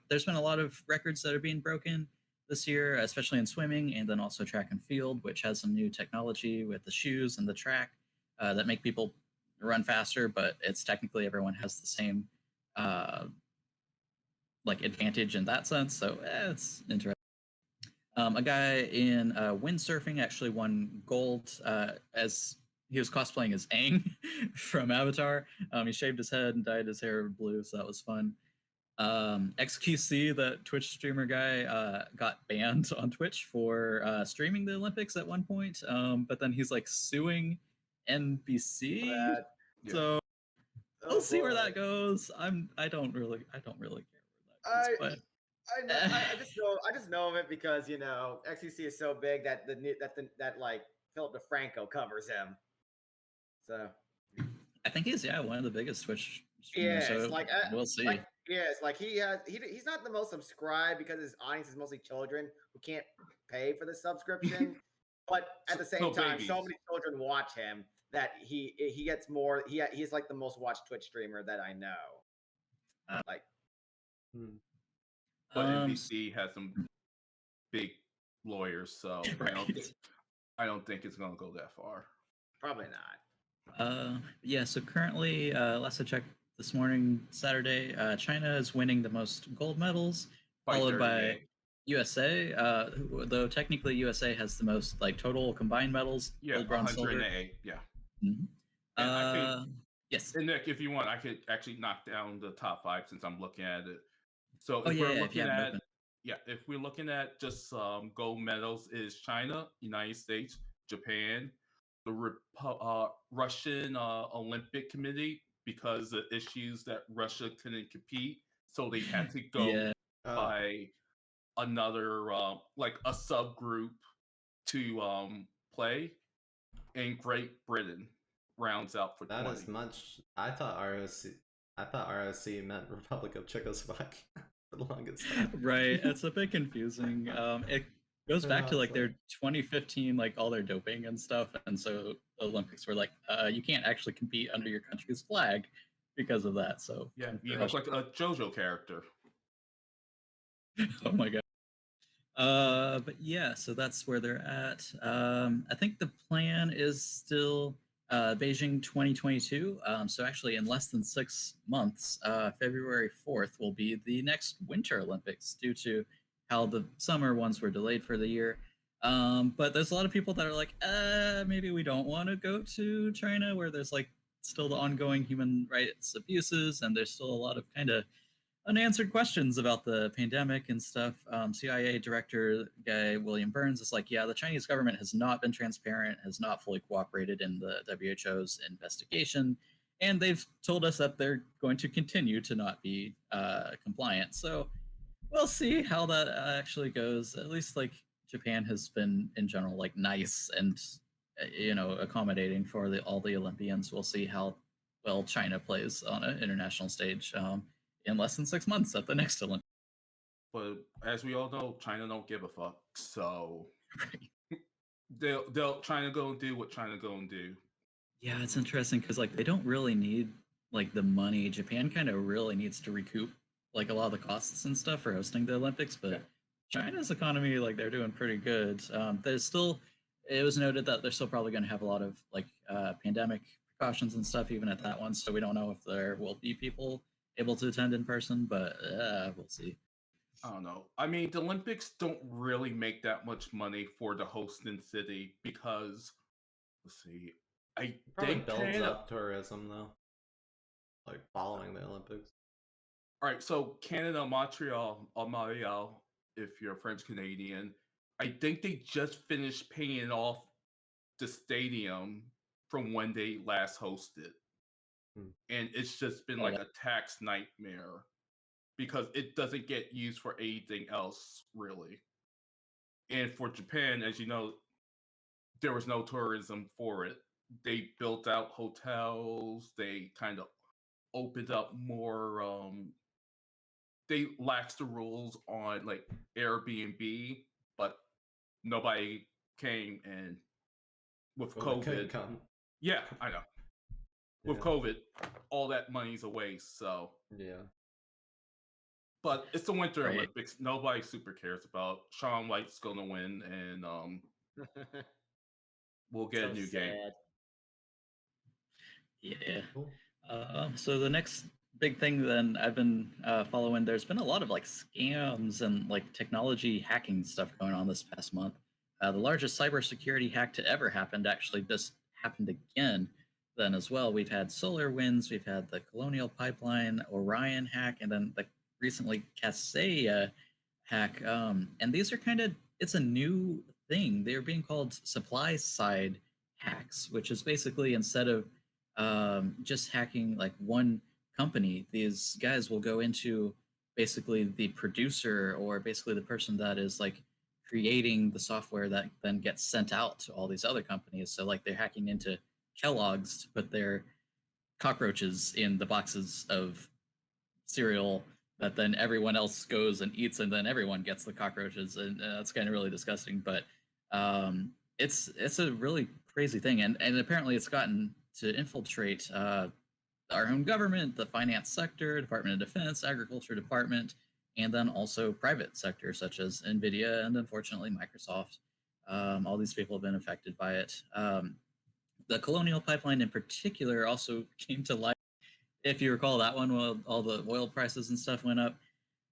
There's been a lot of records that are being broken this year, especially in swimming, and then also track and field, which has some new technology with the shoes and the track that make people run faster, but it's technically everyone has the same advantage in that sense. So it's interesting. A guy in windsurfing actually won gold as he was cosplaying as Aang from Avatar. He shaved his head and dyed his hair blue, so that was fun. XQC, that Twitch streamer guy, got banned on Twitch for streaming the Olympics at one point, but then he's suing NBC. So we'll see where that goes. I don't really care where that goes, but I just know of it because XCC is so big that Philip DeFranco covers him. So I think he's one of the biggest Twitch streamers. Yeah, so we'll see. He's not the most subscribed because his audience is mostly children who can't pay for the subscription. But at the same time, so many children watch him that he gets more. He's the most watched Twitch streamer that I know. But NBC has some big lawyers, so I don't think it's gonna go that far. Probably not. So currently, last I checked this morning, Saturday, China is winning the most gold medals, followed by USA. Though technically USA has the most total combined medals. Yeah, gold, bronze, 108. Yeah. Mm-hmm. Yes. And Nick, if you want, I could actually knock down the top 5 since I'm looking at it. So if we're looking at just gold medals, is China, United States, Japan, the Russian Olympic Committee, because of issues that Russia couldn't compete, so they had to go by another a subgroup to play, and Great Britain rounds out for that 20. is much. I thought ROC meant Republic of Czechoslovakia for the longest time. Right, it's a bit confusing. It goes back to their 2015, all their doping and stuff, and so the Olympics were you can't actually compete under your country's flag because of that. So yeah, you look like a JoJo character. Oh my god. But yeah, so that's where they're at. I think the plan is still Beijing 2022. So actually, in less than 6 months, February 4th will be the next Winter Olympics due to how the summer ones were delayed for the year. But there's a lot of people that are maybe we don't want to go to China, where there's still the ongoing human rights abuses, and there's still a lot of kind of unanswered questions about the pandemic and stuff. CIA director guy William Burns is the Chinese government has not been transparent, has not fully cooperated in the WHO's investigation, and they've told us that they're going to continue to not be compliant. So we'll see how that actually goes. At least Japan has been in general nice and accommodating for all the Olympians. We'll see how well China plays on an international stage in less than 6 months at the next Olympics. But as we all know, China don't give a fuck. So they'll China go and do what China go and do. Yeah, it's interesting because they don't really need the money. Japan kind of really needs to recoup a lot of the costs and stuff for hosting the Olympics, but China's economy they're doing pretty good. There's still, it was noted that they're still probably going to have a lot of pandemic precautions and stuff even at that one, so we don't know if there will be people able to attend in person, but we'll see. I don't know. I mean, the Olympics don't really make that much money for the hosting city because, let's see, I think builds up tourism though, following the Olympics. All right, so Canada, Montreal, if you're French Canadian, I think they just finished paying off the stadium from when they last hosted. And it's just been a tax nightmare because it doesn't get used for anything else, really. And for Japan, as you know, there was no tourism for it. They built out hotels. They kind of opened up more. They laxed the rules on Airbnb but nobody came, and with Well, they couldn't COVID, come. yeah, I know. With Yeah. COVID, all that money's a waste. So, Yeah. but it's the Winter Right. Olympics. Nobody super cares about. Shaun White's gonna win, and we'll get So a new game. sad. Yeah. Cool. So the next big thing then I've been following, there's been a lot of like scams and like technology hacking stuff going on this past month. The largest cybersecurity hack to ever happen actually just happened again then as well. We've had SolarWinds, we've had the Colonial Pipeline, Orion hack, and then the recently Kaseya hack. And these are kind of, it's a new thing. They're being called supply side hacks, which is basically instead of just hacking like one company, these guys will go into basically the producer or basically the person that is like creating the software that then gets sent out to all these other companies. So like they're hacking into Kellogg's to put their cockroaches in the boxes of cereal that then everyone else goes and eats, and then everyone gets the cockroaches, and that's kind of really disgusting. But it's a really crazy thing, and apparently it's gotten to infiltrate our own government, the finance sector, Department of Defense, Agriculture Department, and then also private sector such as Nvidia and unfortunately Microsoft. All these people have been affected by it. The Colonial Pipeline in particular also came to light. If you recall that one, well, all the oil prices and stuff went up.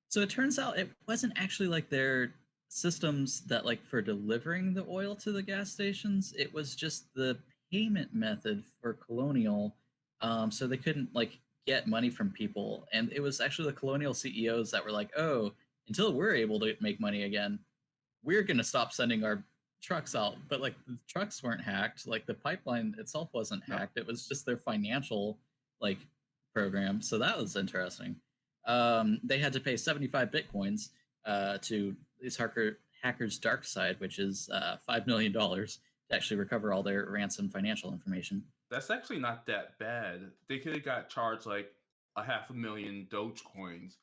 So it turns out it wasn't actually like their systems that like for delivering the oil to the gas stations. It was just the payment method for Colonial. So they couldn't like get money from people. And it was actually the Colonial CEOs that were like, oh, until we're able to make money again, we're going to stop sending our trucks out. But like the trucks weren't hacked. Like the pipeline itself wasn't No. hacked. It was just their financial like program. So that was interesting. They had to pay 75 bitcoins to these hackers' dark side, which is $5 million to actually recover all their ransom financial information. That's actually not that bad. They could have got charged like 500,000 Dogecoins.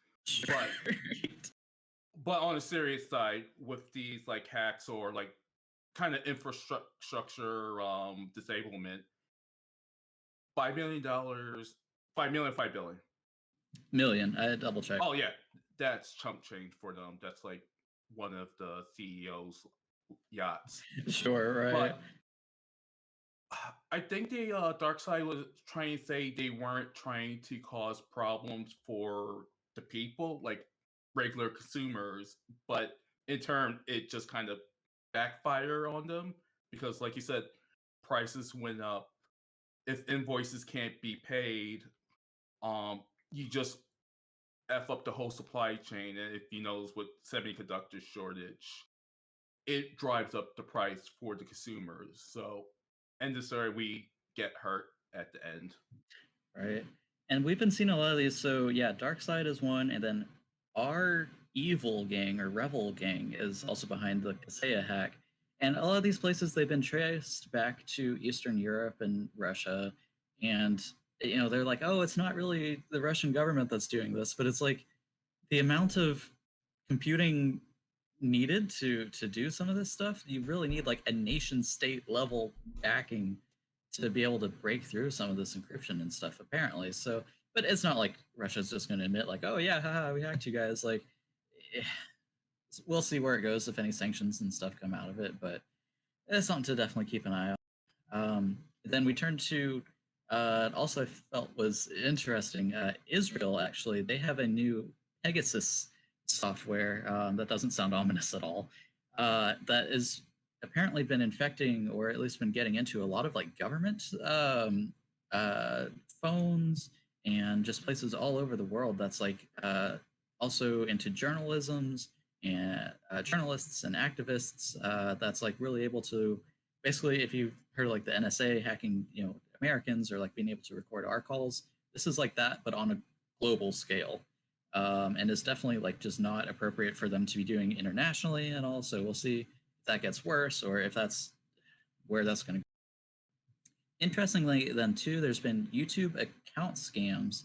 But on a serious side, with these like hacks or like kind of infrastructure disablement, $5 million, 5 billion. Million. I had double check. Oh yeah, that's chump change for them. That's like one of the CEO's yachts. Sure, right. But I think the dark side was trying to say they weren't trying to cause problems for the people, like regular consumers, but in turn, it just kind of backfire on them because, like you said, prices went up. If invoices can't be paid, you just F up the whole supply chain. And if you know with semiconductor shortage, it drives up the price for the consumers. So, end of story, we get hurt at the end. Right. And we've been seeing a lot of these. So yeah, Dark Side is one, and then our evil gang or rebel gang is also behind the Kaseya hack. And a lot of these places they've been traced back to Eastern Europe and Russia. And you know, they're like, oh, it's not really the Russian government that's doing this, but it's like the amount of computing needed to do some of this stuff, you really need like a nation state level backing to be able to break through some of this encryption and stuff apparently. So but it's not like Russia's just going to admit like, oh yeah, haha, we hacked you guys. Like we'll see where it goes if any sanctions and stuff come out of it, but it's something to definitely keep an eye on. Then we turn to also I felt was interesting, Israel actually, they have a new Pegasus software that doesn't sound ominous at all, that is apparently been infecting or at least been getting into a lot of like government phones and just places all over the world that's like also into journalisms and journalists and activists that's like really able to basically, if you've heard of like the NSA hacking, you know, Americans or like being able to record our calls, this is like that but on a global scale. And it's definitely like just not appropriate for them to be doing internationally and all. So we'll see if that gets worse or if that's where that's going to go. Interestingly, then too, there's been YouTube account scams.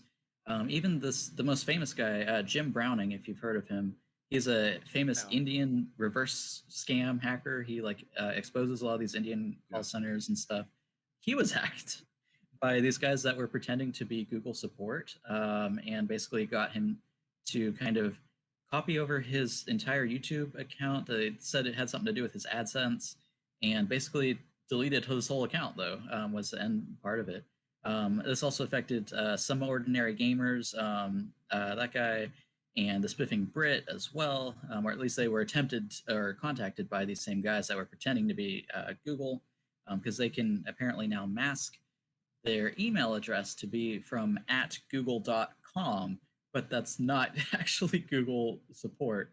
Even the most famous guy, Jim Browning, if you've heard of him, He's a famous No. Indian reverse scam hacker. He like exposes a lot of these Indian call centers and stuff. He was hacked by these guys that were pretending to be Google support, and basically got him to kind of copy over his entire YouTube account. They said it had something to do with his AdSense, and basically deleted his whole account. Though was the end part of it. This also affected some ordinary gamers. That guy and the Spiffing Brit as well, or at least they were attempted or contacted by these same guys that were pretending to be Google, because they can apparently now mask their email address to be from @google.com, but that's not actually Google support.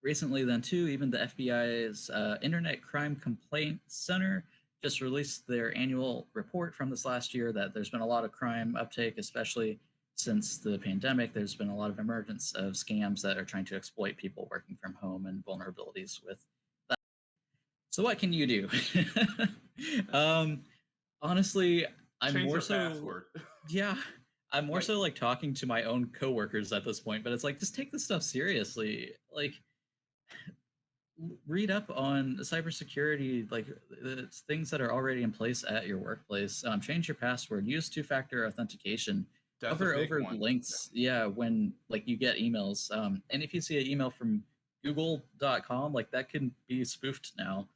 Recently, then, too, even the FBI's Internet Crime Complaint Center just released their annual report from this last year that there's been a lot of crime uptake, especially since the pandemic. There's been a lot of emergence of scams that are trying to exploit people working from home and vulnerabilities with that. So what can you do? Honestly, I'm Change more your so password. yeah, I'm more so like talking to my own coworkers at this point, but it's like just take this stuff seriously. Like read up on cybersecurity, like it's things that are already in place at your workplace. Change your password, use two-factor authentication, That's hover a big over one. links, yeah, when like you get emails. And if you see an email from google.com, like that can be spoofed now.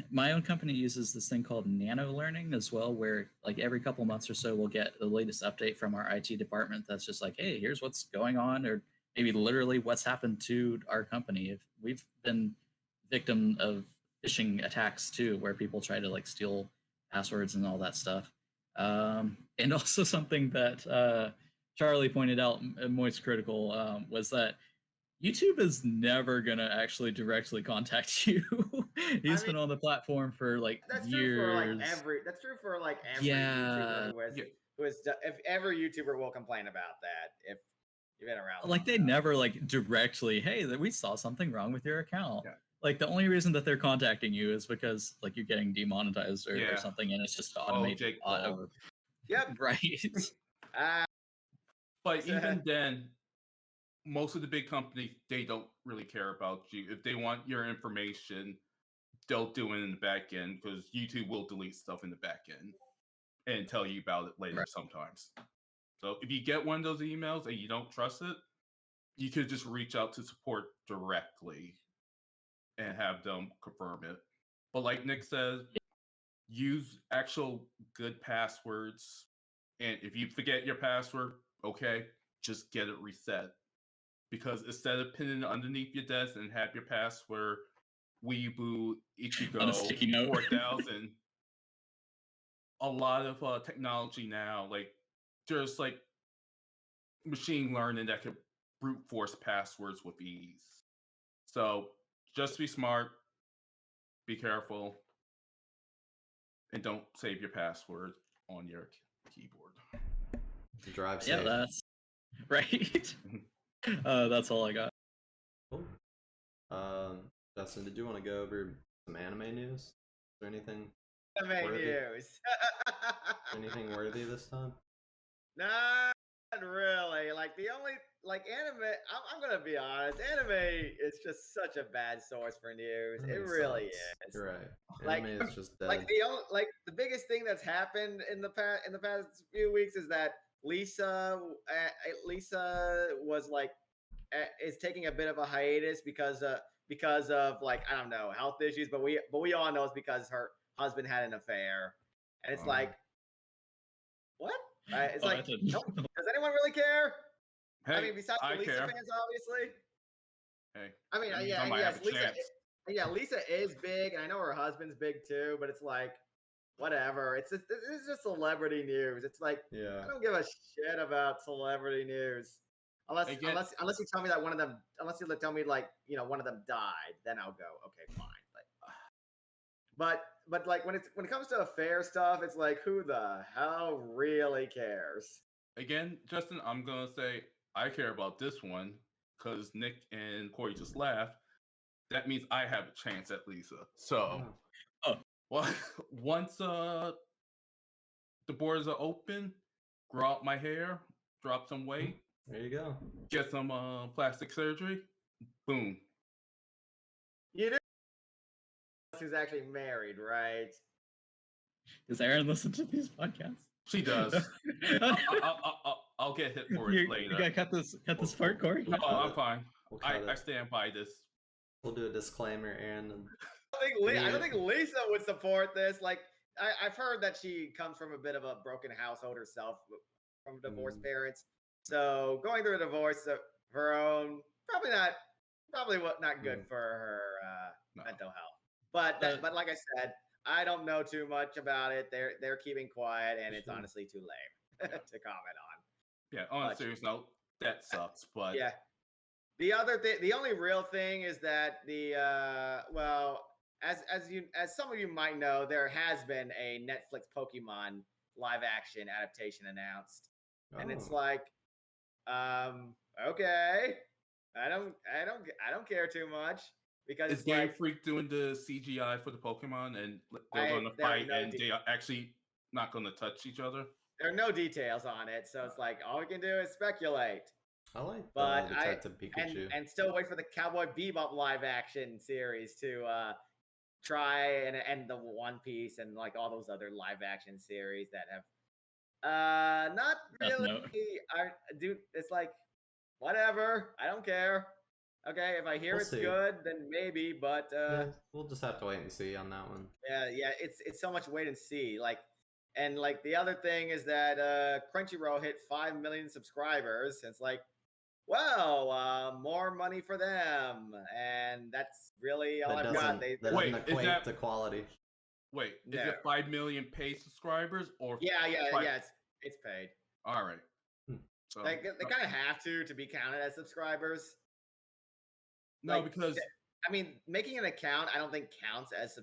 My own company uses this thing called nano learning as well, where like every couple months or so we'll get the latest update from our IT department that's just like, hey, here's what's going on, or maybe literally what's happened to our company. If we've been victim of phishing attacks too, where people try to like steal passwords and all that stuff. And also something that Charlie pointed out, Moist Critical, was that YouTube is never gonna actually directly contact you. He's been on the platform for like That's years. true for like every. That's true for like every YouTuber who has. If every YouTuber will complain about that, if you've been around, like they never like directly, hey, we saw something wrong with your account. Yeah. Like the only reason that they're contacting you is because like you're getting demonetized or something, and it's just automated. Jake Paul. Yep. Right. But even then, most of the big companies, they don't really care about you. If they want your information, they'll do it in the back end, because YouTube will delete stuff in the back end and tell you about it later sometimes. So if you get one of those emails and you don't trust it, you could just reach out to support directly and have them confirm it. But like Nick says, use actual good passwords. And if you forget your password, okay, just get it reset. Because instead of pinning it underneath your desk and have your password Weeboo Ichigo 4000, a lot of technology now, like there's like machine learning that can brute force passwords with ease. So just be smart, be careful, and don't save your password on your keyboard. Drive safe. Yeah, that's right. That's all I got. Cool. Justin, did you want to go over some anime news? Is there anything anything worthy this time? Not really. Like the only anime. I'm gonna be honest. Anime is just such a bad source for news. It really is. You're right. Anime is just dead. The biggest thing that's happened in the past few weeks is that Lisa was like is taking a bit of a hiatus because of like I don't know health issues, but we all know it's because her husband had an affair, and it's like what? It's like nope. Does anyone really care? Hey, I mean, besides the Lisa care. fans, obviously. Hey, I mean, yes, Lisa is big, and I know her husband's big too. But it's like, whatever. It's just celebrity news. It's like, I don't give a shit about celebrity news, unless you tell me that one of them, unless you tell me like one of them died, then I'll go, okay, fine. But like when it comes to affair stuff, it's like who the hell really cares? Again, Justin, I'm gonna say I care about this one because Nick and Corey just laughed. That means I have a chance at Lisa. So, well, once the borders are open, grow out my hair, drop some weight, There you go. Get some plastic surgery. Boom. You know who's actually married, right? Does Aaron listen to these podcasts? She does. I'll get hit for it later. You gotta cut this part, Corey. No, I'm fine. We'll cut I it. stand by this. We'll do a disclaimer, Aaron. And I don't think Lisa would support this. Like, I've heard that she comes from a bit of a broken household herself, from divorced parents. So going through a divorce of her own, probably not good for her mental health. But like I said, I don't know too much about it. They're keeping quiet, and it's honestly too lame to comment on. Yeah, on a serious note, that sucks. But yeah, the other thing, the only real thing is that as some of you might know, there has been a Netflix Pokemon live action adaptation announced, and it's like, okay, I don't care too much. Because is Game Freak doing the CGI for the Pokemon, and they're going to fight, and they are actually not going to touch each other? There are no details on it, so it's like all we can do is speculate. I like Detective Pikachu. And still wait for the Cowboy Bebop live action series to try and end the One Piece and like all those other live action series that have not really. Dude, it's like whatever. I don't care. Okay, if I hear it's good, then maybe, but we'll just have to wait and see on that one. Yeah, it's so much wait and see. Like, and like the other thing is that Crunchyroll hit 5 million subscribers. And it's like, well, more money for them, and that's really all I've got. That doesn't equate to quality. Wait, is it 5 million paid subscribers or? Yeah, it's paid. All right. So they kind of have to be counted as subscribers. No, because I mean, making an account, I don't think counts as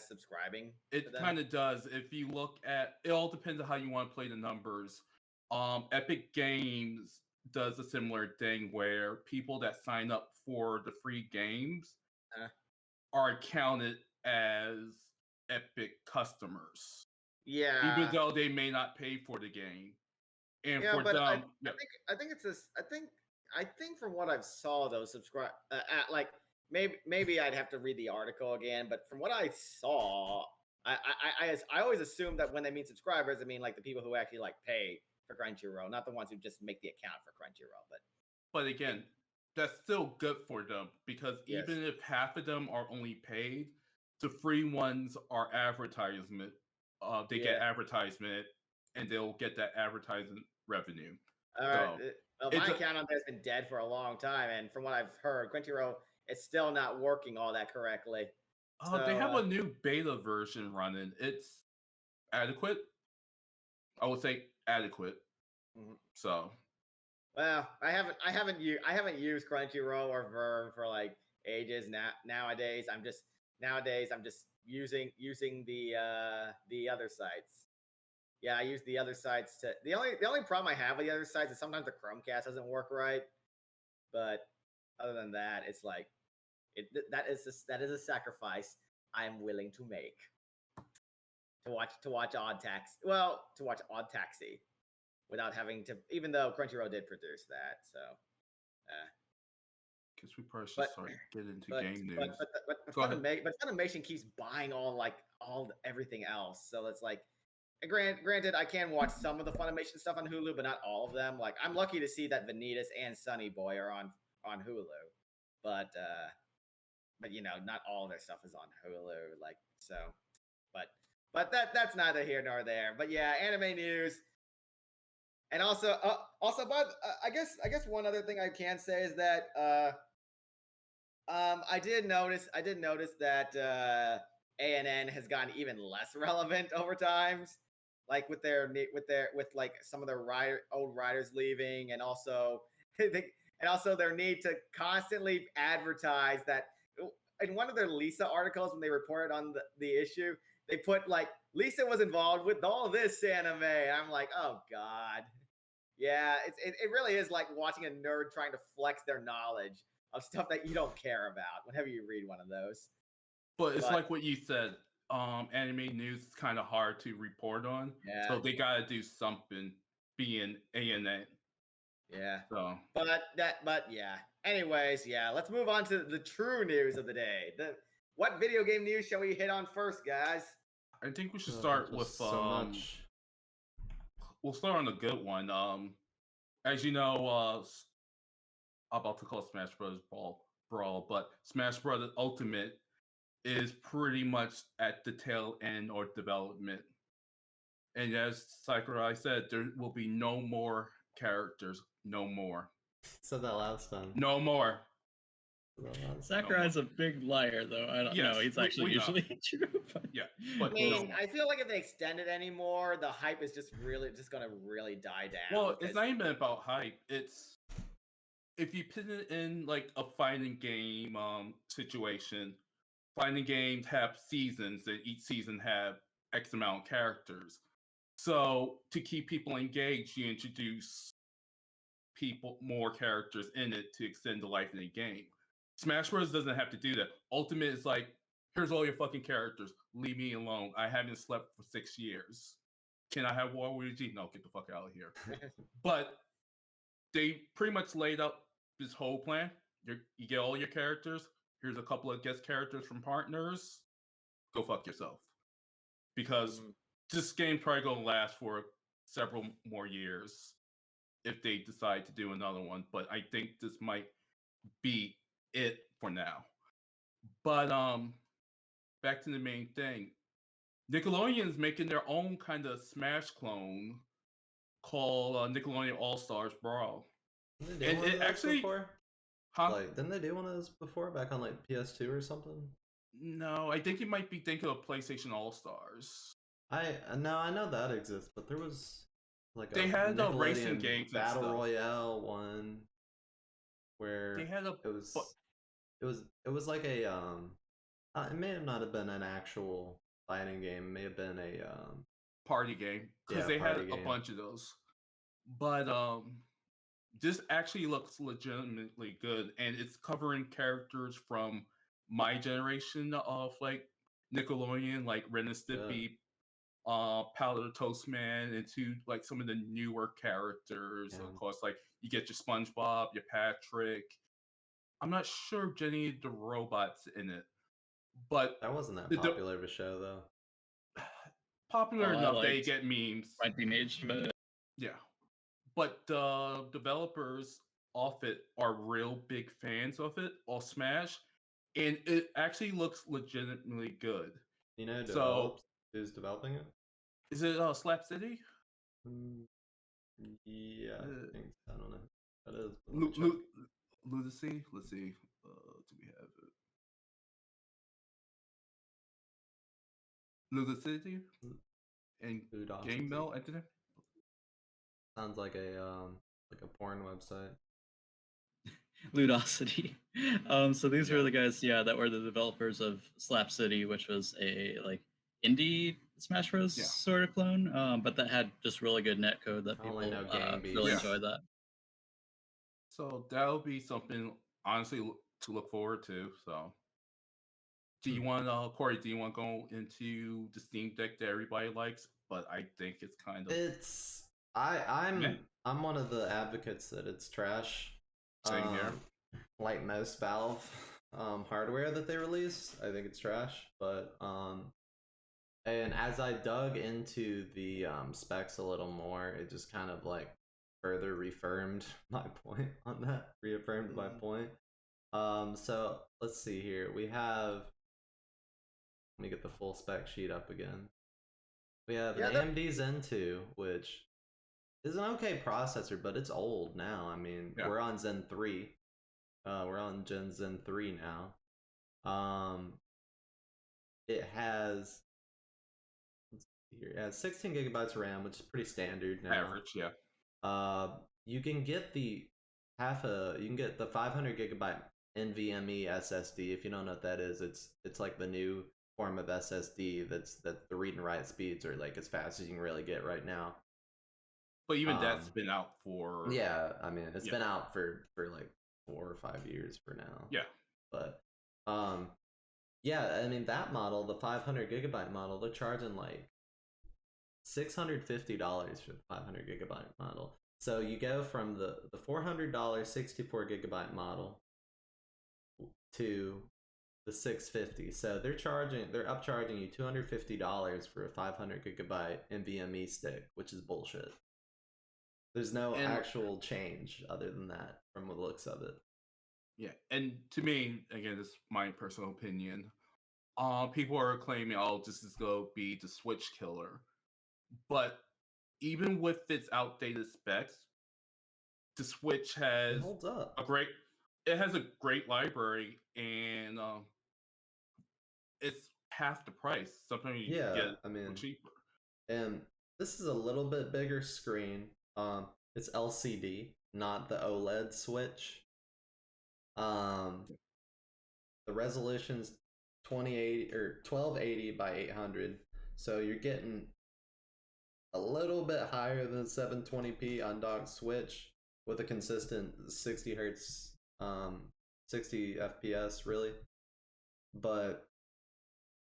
subscribing. It kind of does. If you look at it, all depends on how you want to play the numbers. Epic Games does a similar thing where people that sign up for the free games are counted as Epic customers. Yeah, even though they may not pay for the game. And for but them, I think it's this. I think from what I've saw, those subscribe like maybe I'd have to read the article again, but from what I saw, I always assume that when they mean subscribers, I mean like the people who actually like pay for Crunchyroll, not the ones who just make the account for Crunchyroll. But again, that's still good for them because even if half of them are only paid, the free ones are advertisement. They get advertisement, and they'll get that advertising revenue. All right. Well, my account on there has been dead for a long time, and from what I've heard, Crunchyroll is still not working all that correctly. They have a new beta version running. It's adequate. I would say adequate. Mm-hmm. So, well, I haven't used Crunchyroll or Verve for like ages. Nowadays, I'm just using the other sites. Yeah, I use the other sites to. The only problem I have with the other sites is sometimes the Chromecast doesn't work right. But other than that, it's like that is a sacrifice I'm willing to make to watch Odd Taxi without having to, even though Crunchyroll did produce that. So guess we probably should start getting into game news. But Funimation keeps buying everything else, so it's like. Granted, I can watch some of the Funimation stuff on Hulu, but not all of them. Like, I'm lucky to see that Vanitas and Sunny Boy are on Hulu, but you know, not all of their stuff is on Hulu. Like, so, but that's neither here nor there. But yeah, anime news, and also, but I guess one other thing I can say is that I did notice that ANN has gotten even less relevant over times. Like with like some of their old writers leaving, and also their need to constantly advertise that. In one of their Lisa articles, when they reported on the issue, they put like Lisa was involved with all this anime. I'm like, oh god, yeah, it really is like watching a nerd trying to flex their knowledge of stuff that you don't care about whenever you read one of those. But it's like what you said. Anime news is kind of hard to report on, so they gotta do something. Being ANN, Yeah. So But yeah. Anyways, yeah, let's move on to the true news of the day. What video game news shall we hit on first, guys? I think we should Oh, start just with so much. we'll start on a good one. As you know, I'm about to call Smash Bros. Brawl, but Smash Bros. Ultimate is pretty much at the tail end or development. And as Sakurai said, there will be no more characters. No more. Said that last time. No more. Sakurai's a big liar, though. I don't know. Yes, He's we actually know. usually true. But Yeah, I but mean, no more. I feel like if they extend it anymore, the hype is just gonna really die down. Well, it's 'cause- not even about hype. It's if you put it in like a fighting game situation. Fighting games have seasons, and each season have X amount of characters. So to keep people engaged, you introduce more characters in it to extend the life of the game. Smash Bros. Doesn't have to do that. Ultimate is like, here's all your fucking characters. Leave me alone. I haven't slept for 6 years. Can I have Waluigi? No, get the fuck out of here. But they pretty much laid out this whole plan. You get all your characters. Here's a couple of guest characters from partners. Go fuck yourself. Because this game's probably going to last for several more years if they decide to do another one. But I think this might be it for now. But back to the main thing. Nickelodeon's making their own kind of Smash clone called Nickelodeon All-Stars Brawl. Didn't they do And one of it those actually- before? Huh? Like, didn't they do one of those before back on like PS2 or something? No, I think you might be thinking of PlayStation All-Stars. I know that exists, but there was like They a had the racing Nickelodeon games and battle stuff. royale one where They had a it was like a it may have not have been an actual fighting game. It may have been a party game because Yeah, they had party a game. bunch of those. But this actually looks legitimately good, and it's covering characters from my generation of like Nickelodeon, like Ren and Stimpy, Powder Toast Man, and to like some of the newer characters. Yeah. Of course, like you get your SpongeBob, your Patrick. I'm not sure Jenny the Robot's in it, but that wasn't that The- popular of a show though. popular Oh, I enough they liked get memes. my teenage, but Yeah. But the developers of it are real big fans of it, or Smash, and it actually looks legitimately good. You know, So- who's developing it? Is it Slap City? Yeah, I Uh, think I don't know. That is. but let me check. Lunacy? Let's see. Do we have it? Lunacy? And Ludosity. Game Mill Internet? Sounds like a porn website. Ludosity. So these were the guys, that were the developers of Slap City, which was a like indie Smash Bros. Yeah. Sort of clone, but that had just really good netcode that I people only know Gang Beasts. really Yeah. enjoyed that. So that'll be something, honestly, to look forward to. So, do you want, Corey, do you want to go into the Steam Deck that everybody likes? But I think it's kind of. I'm Meh. I'm one of the advocates that it's trash. Same here. Like most Valve hardware that they release, I think it's trash. But and as I dug into the specs a little more, it just kind of like further reaffirmed my point on that. Reaffirmed my point. So let's see here. We have. Let me get the full spec sheet up again. We have an AMD Zen 2, which is an okay processor, but it's old now. I mean, Yeah. we're on Zen 3. We're on Gen Zen 3 now. It has. Let's see here. It has 16 gigabytes of RAM, which is pretty standard now. Average, yeah. You can get the 500 gigabyte NVMe SSD. If you don't know what that is, it's like the new form of SSD that the read and write speeds are like as fast as you can really get right now. But even that's been out for. Yeah, I mean it's Yeah. been out for like 4 or 5 years for now. Yeah. But yeah, I mean that model, the 500 gigabyte model, they're charging like $650 for the 500 gigabyte model. So you go from the $400 64 gigabyte model to the 650. So they're upcharging you $250 for a 500 gigabyte NVMe stick, which is bullshit. There's no And- actual change other than that from the looks of it. Yeah, and to me, again, this is my personal opinion. People are claiming, "Oh, this is going to be the Switch killer," but even with its outdated specs, the Switch It has holds up. it has a great library, and it's half the price. Sometimes you can get Yeah, it I for mean, cheaper. and this is a little bit bigger screen. It's LCD, not the OLED Switch. The resolution's 2080 or 1280 by 800, so you're getting a little bit higher than 720p undocked Switch with a consistent 60 hertz, 60 FPS really. But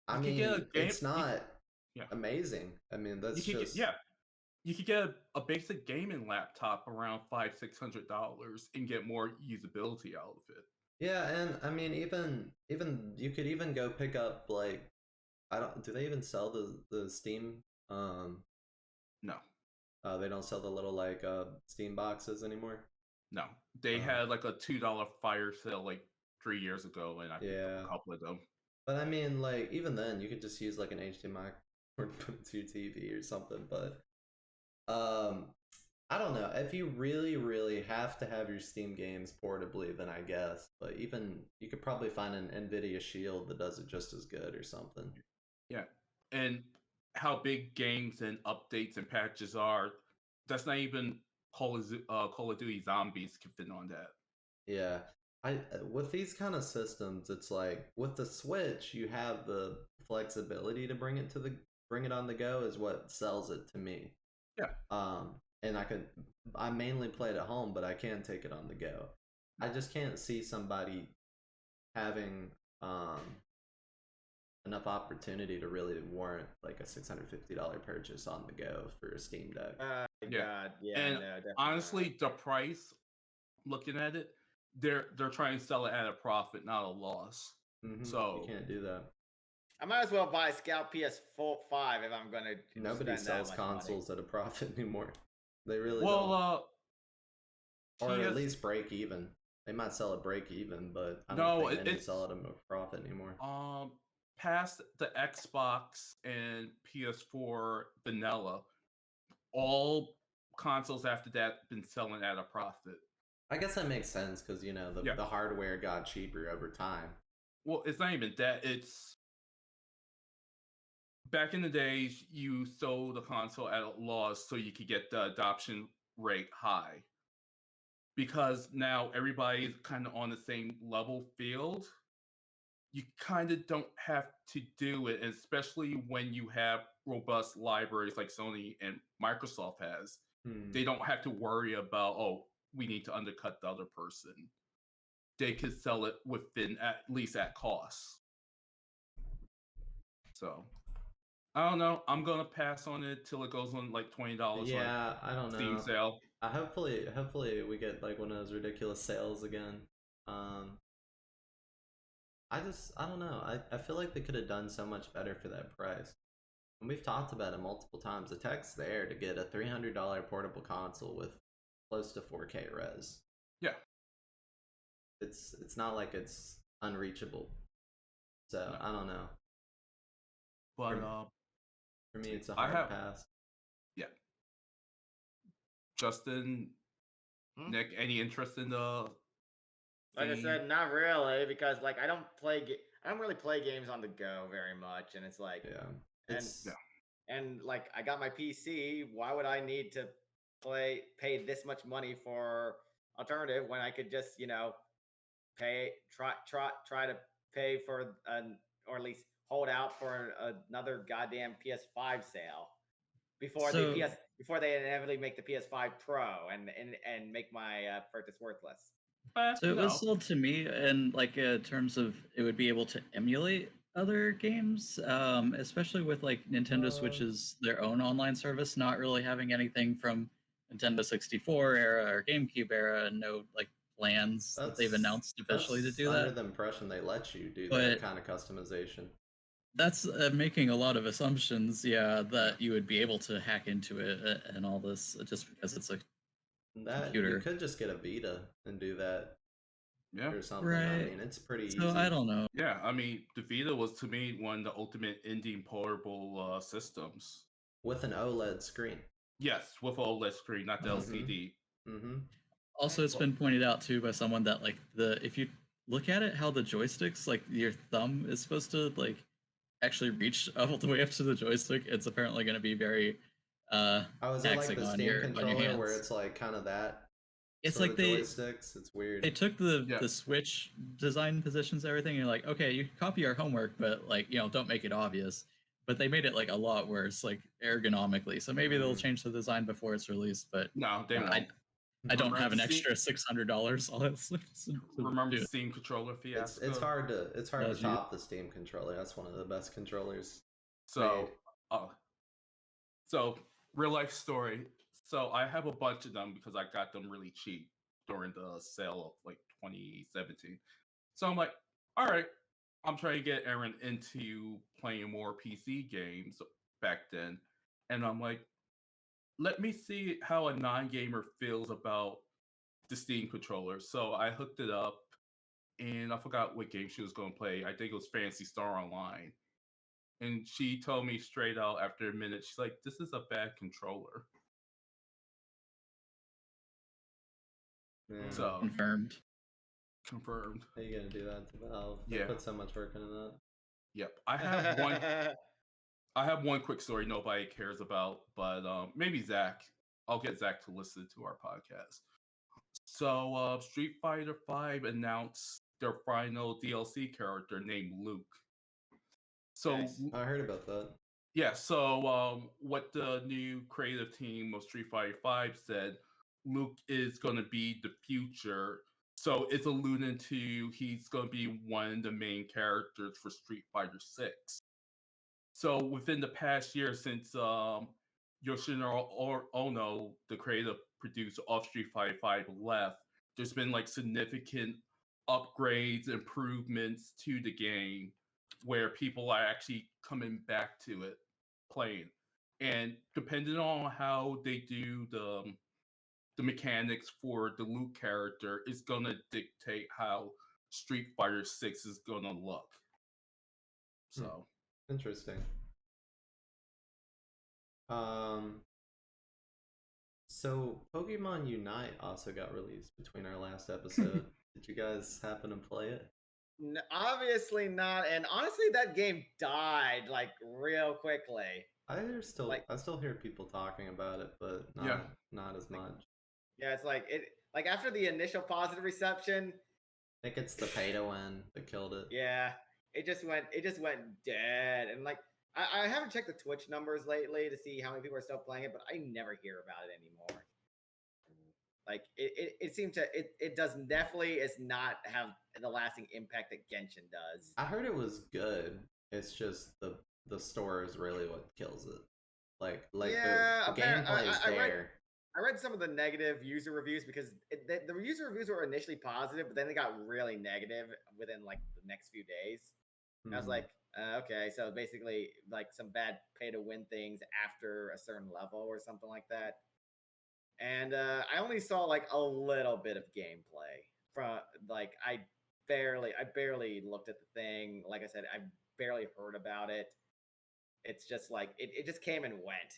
I You could get a mean, game. it's not Yeah, amazing. I mean, you that's could just you could get a basic gaming laptop around $500-600 and get more usability out of it. yeah, and I mean, even you could even go pick up like I don't do they even sell the Steam No, they don't sell the little like Steam boxes anymore. no, they Uh, had like a $2 fire sale like 3 years ago, and I picked yeah, up a couple of them. but I mean, like even then, you could just use like an HDMI or put it to your TV or something. But I don't know. If you really have to have your Steam games portably, then I guess. But even you could probably find an Nvidia Shield that does it just as good or something. Yeah, and how big games and updates and patches are, that's not even Call of Duty Zombies can fit on that. Yeah. I with these kind of systems, it's like with the Switch, you have the flexibility to bring it on the go is what sells it to me. Yeah, And I mainly play it at home, but I can take it on the go. I just can't see somebody having enough opportunity to really warrant like a $650 purchase on the go for a Steam Deck. Yeah. God, yeah, and no, definitely honestly, the price, looking at it, they're trying to sell it at a profit, not a loss. You So can't do that. I might as well buy a Scout PS5 if I'm gonna Nobody spend sells that much money. consoles at a profit anymore. They really well, don't. Or at PS least break even. They might sell it break even, but I don't no, think many it's sell it at a profit anymore. past the Xbox and PS4 vanilla, all consoles after that been selling at a profit. I guess that makes sense because you know Yeah. the hardware got cheaper over time. Well, it's not even that. It's back in the days, you sold the console at a loss so you could get the adoption rate high. Because now everybody's kind of on the same level field, you kind of don't have to do it, and especially when you have robust libraries like Sony and Microsoft has. They don't have to worry about, oh, we need to undercut the other person. They could sell it within at least at cost. So I don't know. I'm gonna pass on it till it goes on like $20 Yeah, I don't on Steam know. sale. Hopefully we get like one of those ridiculous sales again. I don't know. I feel like they could have done so much better for that price. And we've talked about it multiple times. The tech's there to get a $300 portable console with close to 4K res. Yeah. It's not like it's unreachable. So No. I don't know. But For me, it's a I hard have- pass. yeah. Justin, Nick, any interest in the Like I theme? said, not really, because like I don't really play games on the go very much, and it's like, Yeah. and It's and like I got my PC. Why would I need to pay this much money for alternative when I could just try to pay for or at least hold out for another goddamn PS5 sale before So- before they inevitably make the PS5 Pro and make my purchase worthless. So it was sold to me in like terms of it would be able to emulate other games, especially with like Nintendo Switch's their own online service, not really having anything from Nintendo 64 era or GameCube era, and no like plans that they've announced officially to do under that. the impression they let you do But that kind of customization. That's making a lot of assumptions, yeah, that you would be able to hack into it and all this just because it's a That computer. you could just get a Vita and do that Yeah. or something. Right. I mean, it's pretty So easy. I don't know. Yeah, I mean, the Vita was to me one of the ultimate indie portable systems. With an OLED screen. Yes, with an OLED screen, not the LCD. Mm-hmm. Also, it's been pointed out too by someone that like if you look at it, how the joysticks, like your thumb is supposed to like actually reach all the way up to the joystick. It's apparently going to be very is it like the on Steam your controller hands. where it's like kind of that? It's sort like of joysticks. It's weird. They took the Switch design positions, everything. And you're like, okay, you copy our homework, but like don't make it obvious. But they made it like a lot worse, like ergonomically. So maybe they'll change the design before it's released. But no, they won't. I don't have an extra $600. Remember the Steam controller fiasco? It's hard to top the Steam controller. That's one of the best controllers. So, so real life story. So I have a bunch of them because I got them really cheap during the sale of like 2017. So I'm like, all right, I'm trying to get Aaron into playing more PC games back then, and I'm like, let me see how a non-gamer feels about the Steam controller. So I hooked it up, and I forgot what game she was going to play. I think it was Phantasy Star Online. And she told me straight out after a minute, she's like, this is a bad controller. Yeah. So confirmed. How you gonna do that to Valve? They Yeah. put so much work into that. Yep. I have one quick story nobody cares about, but maybe Zach. I'll get Zach to listen to our podcast. So Street Fighter V announced their final DLC character named Luke. So Nice. I heard about that. Yeah, so what the new creative team of Street Fighter V said, Luke is going to be the future. So it's alluding to he's going to be one of the main characters for Street Fighter 6. So within the past year since Yoshinori Ono, the creative producer of Street Fighter V, left, there's been like significant upgrades, improvements to the game where people are actually coming back to it, playing. And depending on how they do the mechanics for the Luke character, is going to dictate how Street Fighter 6 is going to look. So interesting. So Pokemon Unite also got released between our last episode. Did you guys happen to play it? No, obviously not. And honestly, that game died like real quickly. I still hear people talking about it, but not as much. Yeah, it's like after the initial positive reception. I think it's the pay to win that killed it. Yeah, it just went dead. And like I haven't checked the Twitch numbers lately to see how many people are still playing it, but I never hear about it anymore. Like it seems to it does definitely is not have the lasting impact that Genshin does. I heard it was good. It's just the store is really what kills it. Like yeah, the gameplay is there. I read some of the negative user reviews because the user reviews were initially positive, but then they got really negative within like the next few days. I was like, okay, so basically like some bad pay to win things after a certain level or something like that. And I only saw like a little bit of gameplay from like I barely looked at the thing. Like I said, I barely heard about it. It's just like it just came and went.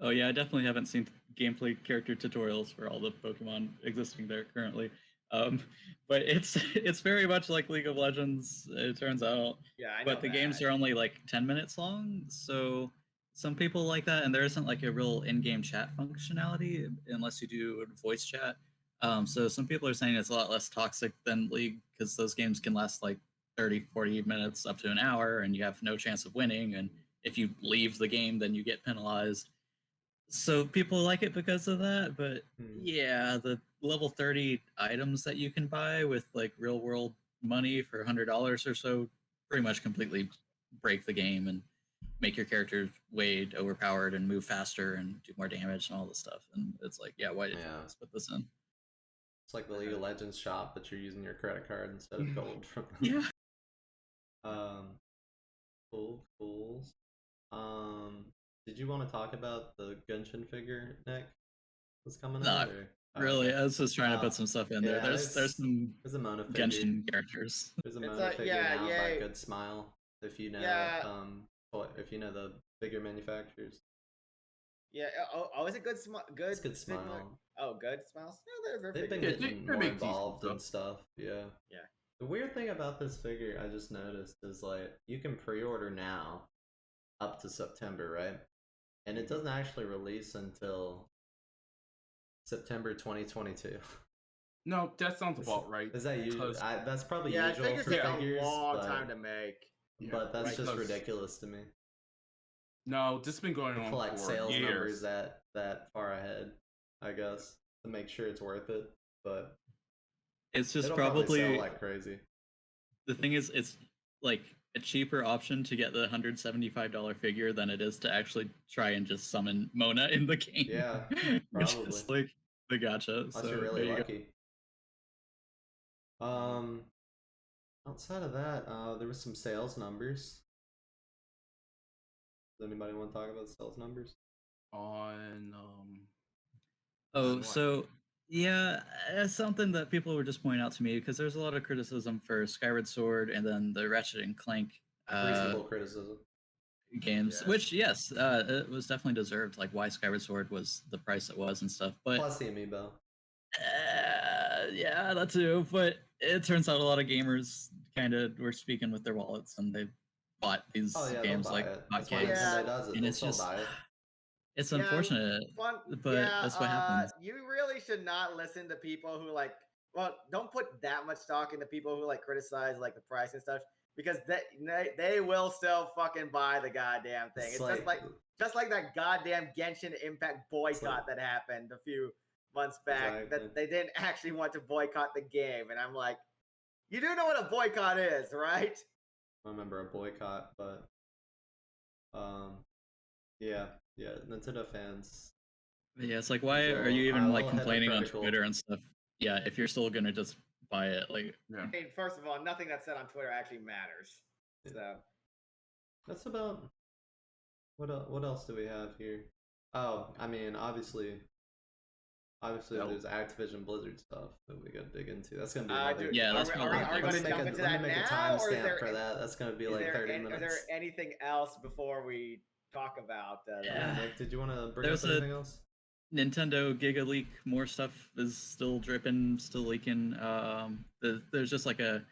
Oh yeah, I definitely haven't seen gameplay character tutorials for all the Pokemon existing there currently. But it's very much like League of Legends, it turns out. Yeah, I know. But the games are only like 10 minutes long, so some people like that, and there isn't like a real in-game chat functionality unless you do voice chat. So some people are saying it's a lot less toxic than League because those games can last like 30, 40 minutes up to an hour, and you have no chance of winning. And if you leave the game, then you get penalized. So people like it because of that, but yeah, the level 30 items that you can buy with like real world money for $100 or so pretty much completely break the game. And make your character way overpowered and move faster and do more damage and all this stuff. And it's like, yeah, why did you just put this in? It's like the League of Legends shop, but you're using your credit card instead of gold from them. Yeah. Cool. Did you want to talk about the Genshin figure, Nick? That's coming out? Or? Really, okay. I was just trying to put some stuff in there. There's some a Mona figure. Genshin characters. There's a Mona figure now by Good Smile. If you know, if you know the figure manufacturers. Yeah. Oh, is it Good Smile? It's Good Smile. Oh, Good Smiles. Yeah, they've been getting more involved and stuff. Yeah. The weird thing about this figure I just noticed is like you can pre-order now up to September, right? And it doesn't actually release until September 2022. No, that sounds about right. Is that usual? That's probably usual for figures. A long time to make. But that's just ridiculous to me. No, this has been going on collect for sales years. numbers that far ahead, I guess, to make sure it's worth it. But it's just probably sell like crazy. The thing is, it's like a cheaper option to get the $175 figure than it is to actually try and just summon Mona in the game. Yeah, which is like the gacha. Unless you're really lucky. Outside of that, there was some sales numbers. Does anybody want to talk about sales numbers? So yeah, it's something that people were just pointing out to me because there's a lot of criticism for Skyward Sword and then the Ratchet and Clank reasonable criticism games, which it was definitely deserved. Like why Skyward Sword was the price it was and stuff, but plus the amiibo. Yeah, that too. But it turns out a lot of gamers kind of were speaking with their wallets and they bought these games like and it's just it's unfortunate, but that's what happens. You really should not listen to people who don't put that much stock into people who criticize the price and stuff because they will still fucking buy the goddamn thing. It's just like that goddamn Genshin Impact boycott that happened a few months back that they didn't actually want to boycott the game, and I'm like, you do know what a boycott is, right? I remember a boycott, but yeah, Nintendo fans. Yeah, it's like, why are you even complaining on Twitter and stuff? Yeah, if you're still gonna just buy it, I mean, first of all, nothing that's said on Twitter actually matters. So that's about what else do we have here? Oh, I mean, obviously there's Activision Blizzard stuff that we gotta dig into. That's gonna be another. That's probably. Are we going to jump into that now? Make a timestamp for that. That's gonna be 30 minutes. Is there anything else before we talk about? Nick, did you want to bring up anything else? Nintendo Giga Leak, more stuff is still dripping, still leaking. There's just a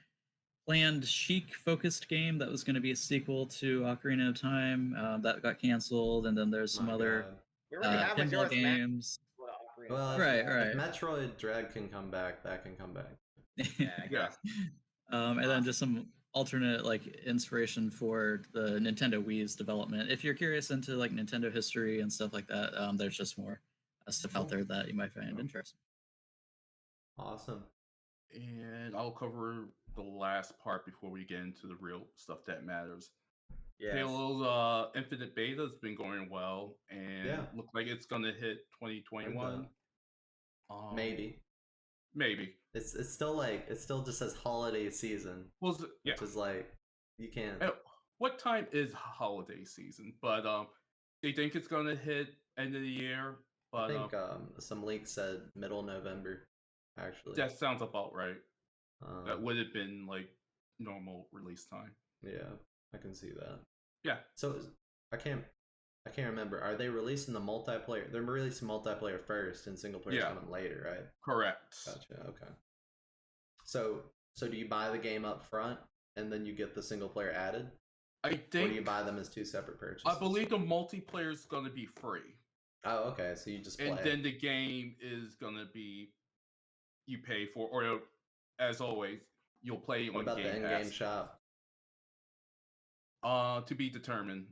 planned Sheik-focused game that was going to be a sequel to Ocarina of Time that got canceled, and then there's some other pinball games. Well, right. If Metroid Dread can come back, that can come back. Yeah. And then just some alternate inspiration for the Nintendo Wii's development. If you're curious into Nintendo history and stuff like that, there's just more stuff out there that you might find interesting. Awesome. And I'll cover the last part before we get into the real stuff that matters. Yes. Halo's Infinite Beta has been going well, and look like it's gonna hit 2021. Maybe. It's still it still just says holiday season. Well, which is you can't. What time is holiday season? But they think it's gonna hit end of the year. But I think some leaks said middle November. Actually, that sounds about right. That would have been normal release time. Yeah, I can see that. Yeah. So I can't remember. Are they releasing the multiplayer? They're releasing multiplayer first, and single player coming later, right? Correct. Gotcha. Okay. So do you buy the game up front and then you get the single player added? I think. Or do you buy them as two separate purchases? I believe the multiplayer is going to be free. Oh, okay. So you just play. And then the game is going to be you pay for, or as always, you'll play on Game Pass. What about the in-game shop? To be determined.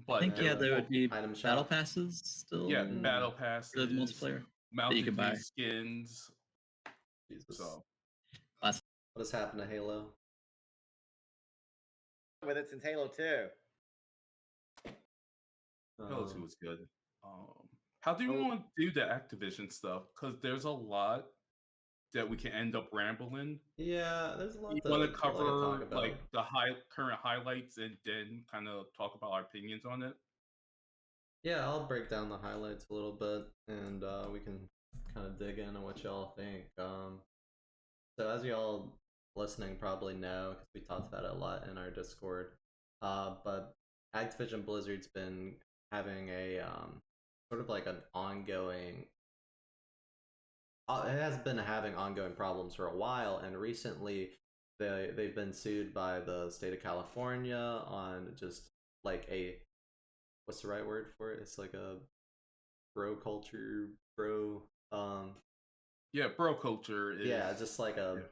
But I think there would be battle passes still. Yeah, battle passes. For the multiplayer that you can buy. Skins. Jesus. So. What has happened to Halo? With it since Halo 2. Halo 2 was good. How do you Oh, want to do the Activision stuff? Because there's a lot that we can end up rambling. Yeah, there's a You lot want to to talk cover about. like the current highlights and then kind of talk about our opinions on it? Yeah, I'll break down the highlights a little bit, and we can kind of dig into what y'all think. So as y'all listening probably know, because we talked about it a lot in our Discord, but Activision Blizzard's been having a sort of like an ongoing. It has been having ongoing problems for a while, and recently they've been sued by the state of California on just like a, what's the right word for it? It's like a bro culture, bro. Yeah, bro culture is. Yeah, just like a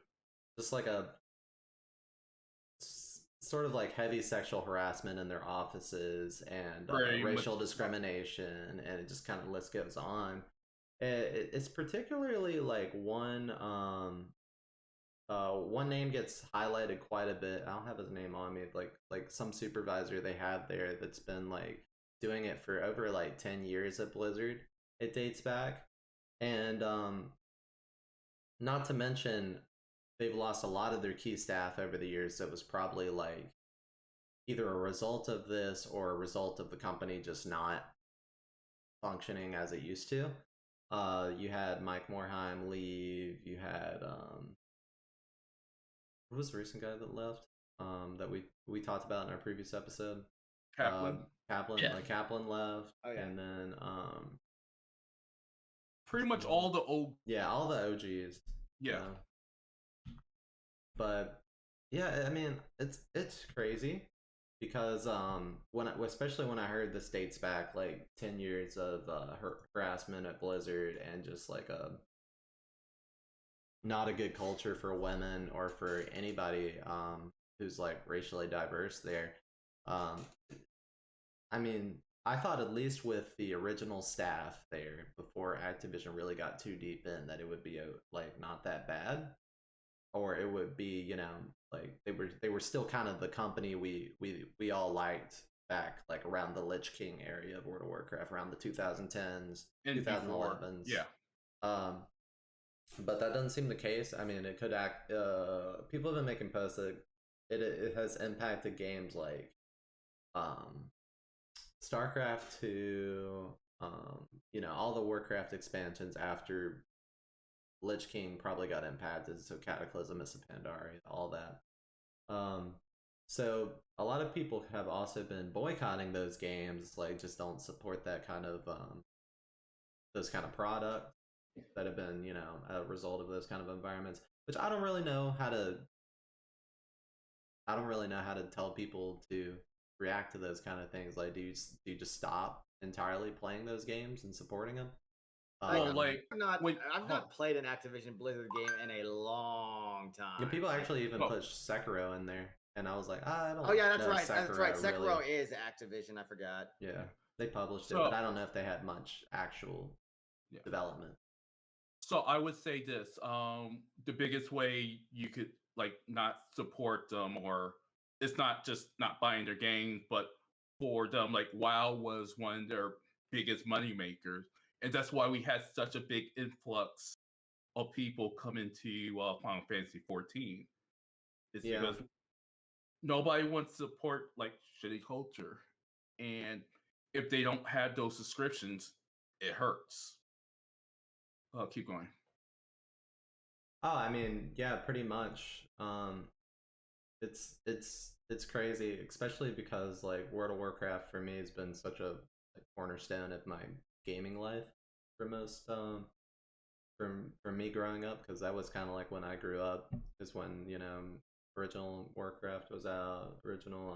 sort of like heavy sexual harassment in their offices and racial discrimination, and it just kind of list goes on. It's particularly like one name gets highlighted quite a bit. I don't have his name on me. Like some supervisor they have there that's been like doing it for over like 10 years at Blizzard. It dates back. And not to mention they've lost a lot of their key staff over the years, so it was probably like either a result of this or a result of the company just not functioning as it used to. You had Mike Morheim leave. You had what was the recent guy that left? That we talked about in our previous episode. Kaplan. Kaplan, Yeah. like Kaplan left, Oh, yeah. and then Pretty much all the old. yeah, all the OGs. Yeah. But yeah, I mean, it's crazy because especially when I heard this dates back like 10 years of harassment at Blizzard and just like a not a good culture for women or for anybody who's like racially diverse there. I mean, I thought at least with the original staff there before Activision really got too deep in that it would be like not that bad, or it would be, you know, like they were still kind of the company we all liked back like around the Lich King area of World of Warcraft, around the 2010s, And 2011s. Yeah. But that doesn't seem the case. I mean, it could act. People have been making posts that it has impacted games like StarCraft 2, you know, all the Warcraft expansions after Lich King probably got impacted, so Cataclysm, Mists of Pandaria, all that. So a lot of people have also been boycotting those games, like just don't support that kind of those kind of products that have been, you know, a result of those kind of environments. Which I don't really know how to tell people to react to those kind of things. Like, do you just stop entirely playing those games and supporting them? Well, like I've not played an Activision Blizzard game in a long time. Yeah, people actually even pushed Sekiro in there, and I was like, I don't. Oh yeah, that's know right. That's right. Sekiro really... is Activision. I forgot. Yeah, they published it, but I don't know if they had much actual development. So I would say this: the biggest way you could like not support them, or it's not just not buying their games, but for them, like WoW was one of their biggest money makers, and that's why we had such a big influx of people coming to Final Fantasy 14. It's because nobody wants to support like shitty culture, and if they don't have those subscriptions, it hurts. Keep going. Oh, I mean, yeah, pretty much. It's crazy, especially because like World of Warcraft for me has been such a cornerstone of my gaming life for most from me growing up, because that was kind of like when I grew up is when, you know, original Warcraft was out, original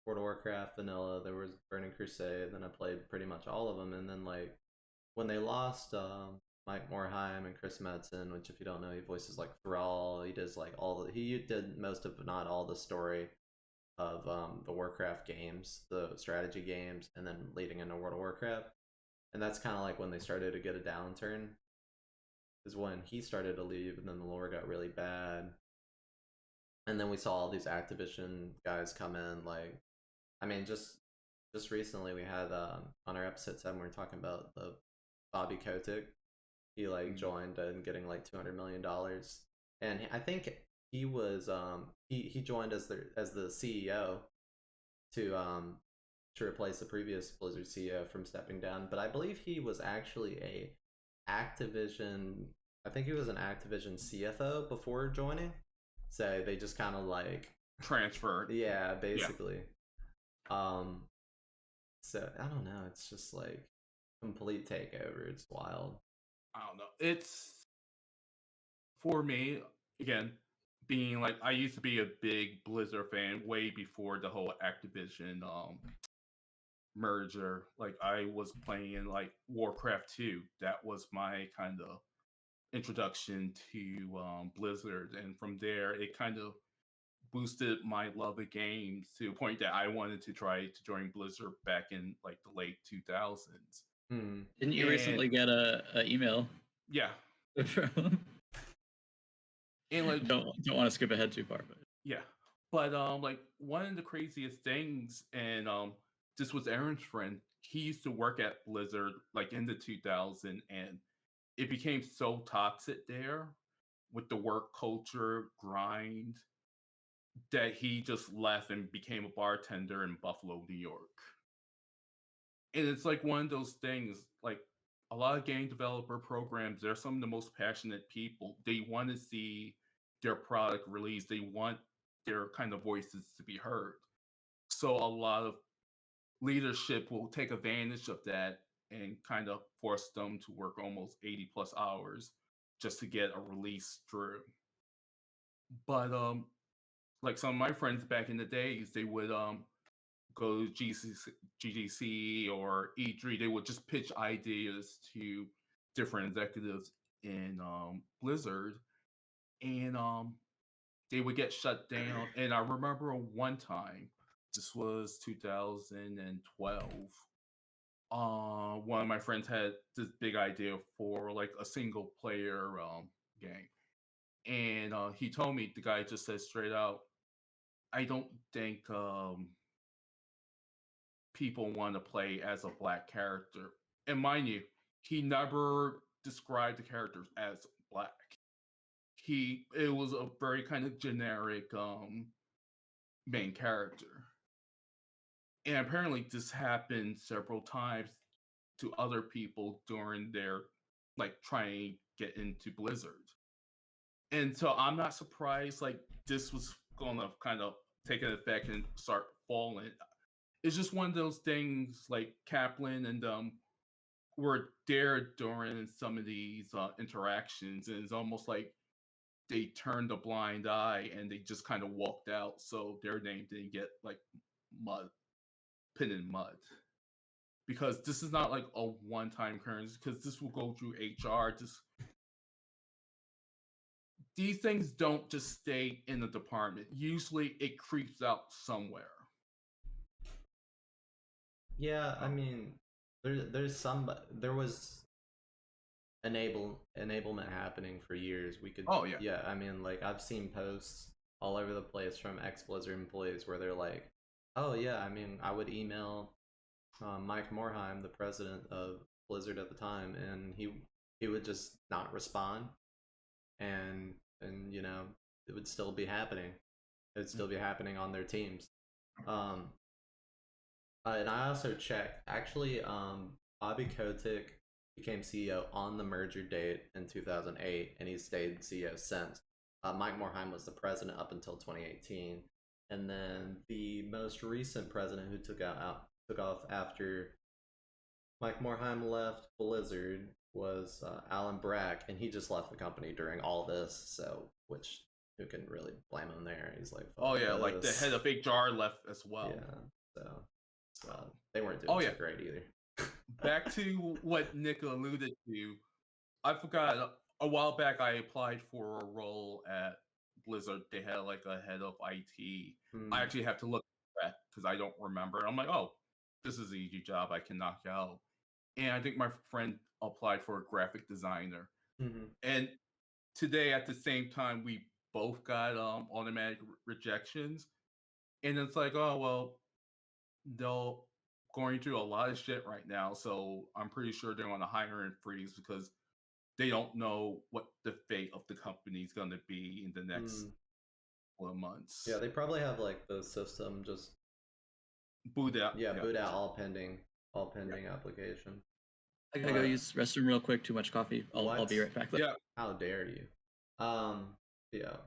World of Warcraft vanilla, there was Burning Crusade, then I played pretty much all of them, and then like when they lost Mike Morheim and Chris Metzen, which if you don't know, he voices like Thrall. He does like he did most of, not all, the story of the Warcraft games, the strategy games, and then leading into World of Warcraft. And that's kind of like when they started to get a downturn, is when he started to leave, and then the lore got really bad. And then we saw all these Activision guys come in, like, I mean, just just recently we had on our episode 7 we were talking about the Bobby Kotick. He like joined and getting like $200 million, and I think he was he joined as the CEO to replace the previous Blizzard CEO from stepping down. But I believe he was actually a Activision. I think he was an Activision CFO before joining. So they just kind of like transferred. Yeah, basically. So I don't know. It's just like complete takeover. It's wild. I don't know. It's for me again. Being like, I used to be a big Blizzard fan way before the whole Activision merger. Like, I was playing like Warcraft 2. That was my kind of introduction to Blizzard, and from there it kind of boosted my love of games to a point that I wanted to try to join Blizzard back in like the late 2000s. Didn't you recently get a email? Yeah. From him? And like, don't want to skip ahead too far, but yeah. But like one of the craziest things, and this was Aaron's friend. He used to work at Blizzard like in the 2000s, and it became so toxic there with the work culture grind that he just left and became a bartender in Buffalo, New York. And it's like one of those things, like a lot of game developer programs, they're some of the most passionate people. They want to see their product released. They want their kind of voices to be heard. So a lot of leadership will take advantage of that and kind of force them to work almost 80 plus hours just to get a release through. But like some of my friends back in the days, they would go to GDC or E3. They would just pitch ideas to different executives in Blizzard, and they would get shut down. And I remember one time, this was 2012. One of my friends had this big idea for like a single player game, and he told me, the guy just said straight out, I don't think people want to play as a black character. And mind you, he never described the characters as black. It was a very kind of generic main character. And apparently this happened several times to other people during their like trying to get into Blizzard. And so I'm not surprised like this was gonna kind of take an effect and start falling. It's just one of those things like Kaplan and were there during some of these interactions, and it's almost like they turned a blind eye and they just kind of walked out, so their name didn't get like pinned in mud. Because this is not like a one-time occurrence, because this will go through HR. These things don't just stay in the department. Usually it creeps out somewhere. Yeah, I mean, there was enablement happening for years. We could. Oh yeah. Yeah, I mean, like I've seen posts all over the place from ex-Blizzard employees where they're like, "Oh yeah, I mean, I would email Mike Morhaime, the president of Blizzard at the time, and he would just not respond, and you know it would still be happening. It would still be happening on their teams." And I also checked. Actually, Bobby Kotick became CEO on the merger date in 2008, and he's stayed CEO since. Mike Morhaime was the president up until 2018, and then the most recent president who took off after Mike Morhaime left Blizzard was Alan Brack, and he just left the company during all this. So, which who can really blame him there? He's like, oh yeah, like the head of HR left as well. Yeah, so they weren't doing so great either. Back to what Nick alluded to, I forgot a while back I applied for a role at Blizzard. They had like a head of IT. I actually have to look at that because I don't remember. I'm like, oh, this is an easy job I can knock out. And I think my friend applied for a graphic designer. And today at the same time, we both got automatic rejections. And it's like, oh, well, they'll going through a lot of shit right now, so I'm pretty sure they're on a hiring freeze because they don't know what the fate of the company is going to be in the next couple of months. Yeah, they probably have like the system just boot out. boot out all pending application. I gotta go use restroom real quick. Too much coffee. I'll be right back. Yeah. How dare you? Yeah.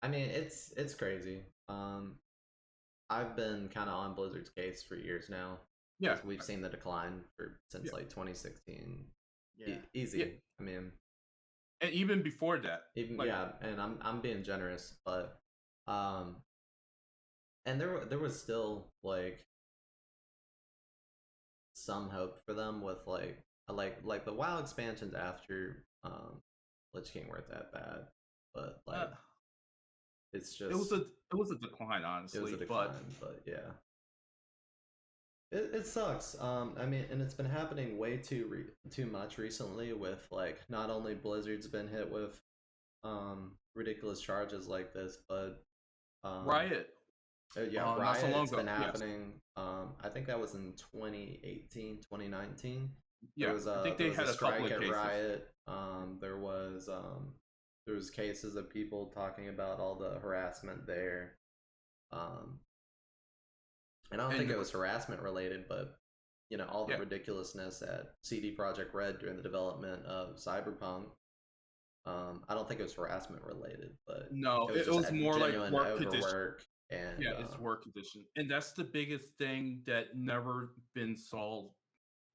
I mean, it's crazy. I've been kind of on Blizzard's case for years now. Yeah. We've seen the decline since like 2016. Yeah. Easy. Yeah. I mean, and even before that. And I'm being generous, but and there was still like some hope for them with like the WoW expansions after Lich King weren't that bad, but like it's just it was a decline, honestly. It was a decline, but yeah. It sucks. I mean, and it's been happening way too much recently with like not only Blizzard's been hit with ridiculous charges like this, but Riot. Yeah, Riot's been happening. Yes. I think that was in 2018, 2019. Yeah, there was I think they had a strike couple of at cases. Riot. There was cases of people talking about all the harassment there. And I don't think it was harassment related, but you know, all the ridiculousness at CD Projekt Red during the development of Cyberpunk. I don't think it was harassment related, but no, it was more like work condition. And it's work condition, and that's the biggest thing that never been solved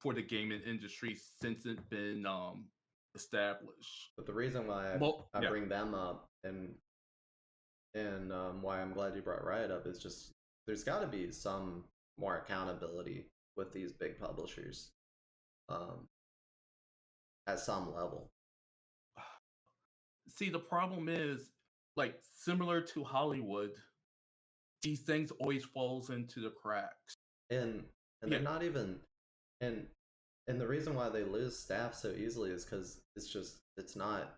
for the gaming industry since it's been established. But the reason why I bring them up and why I'm glad you brought Riot up is just there's got to be some more accountability with these big publishers at some level. See, the problem is, like, similar to Hollywood, these things always falls into the cracks. And they're not even and the reason why they lose staff so easily is because it's not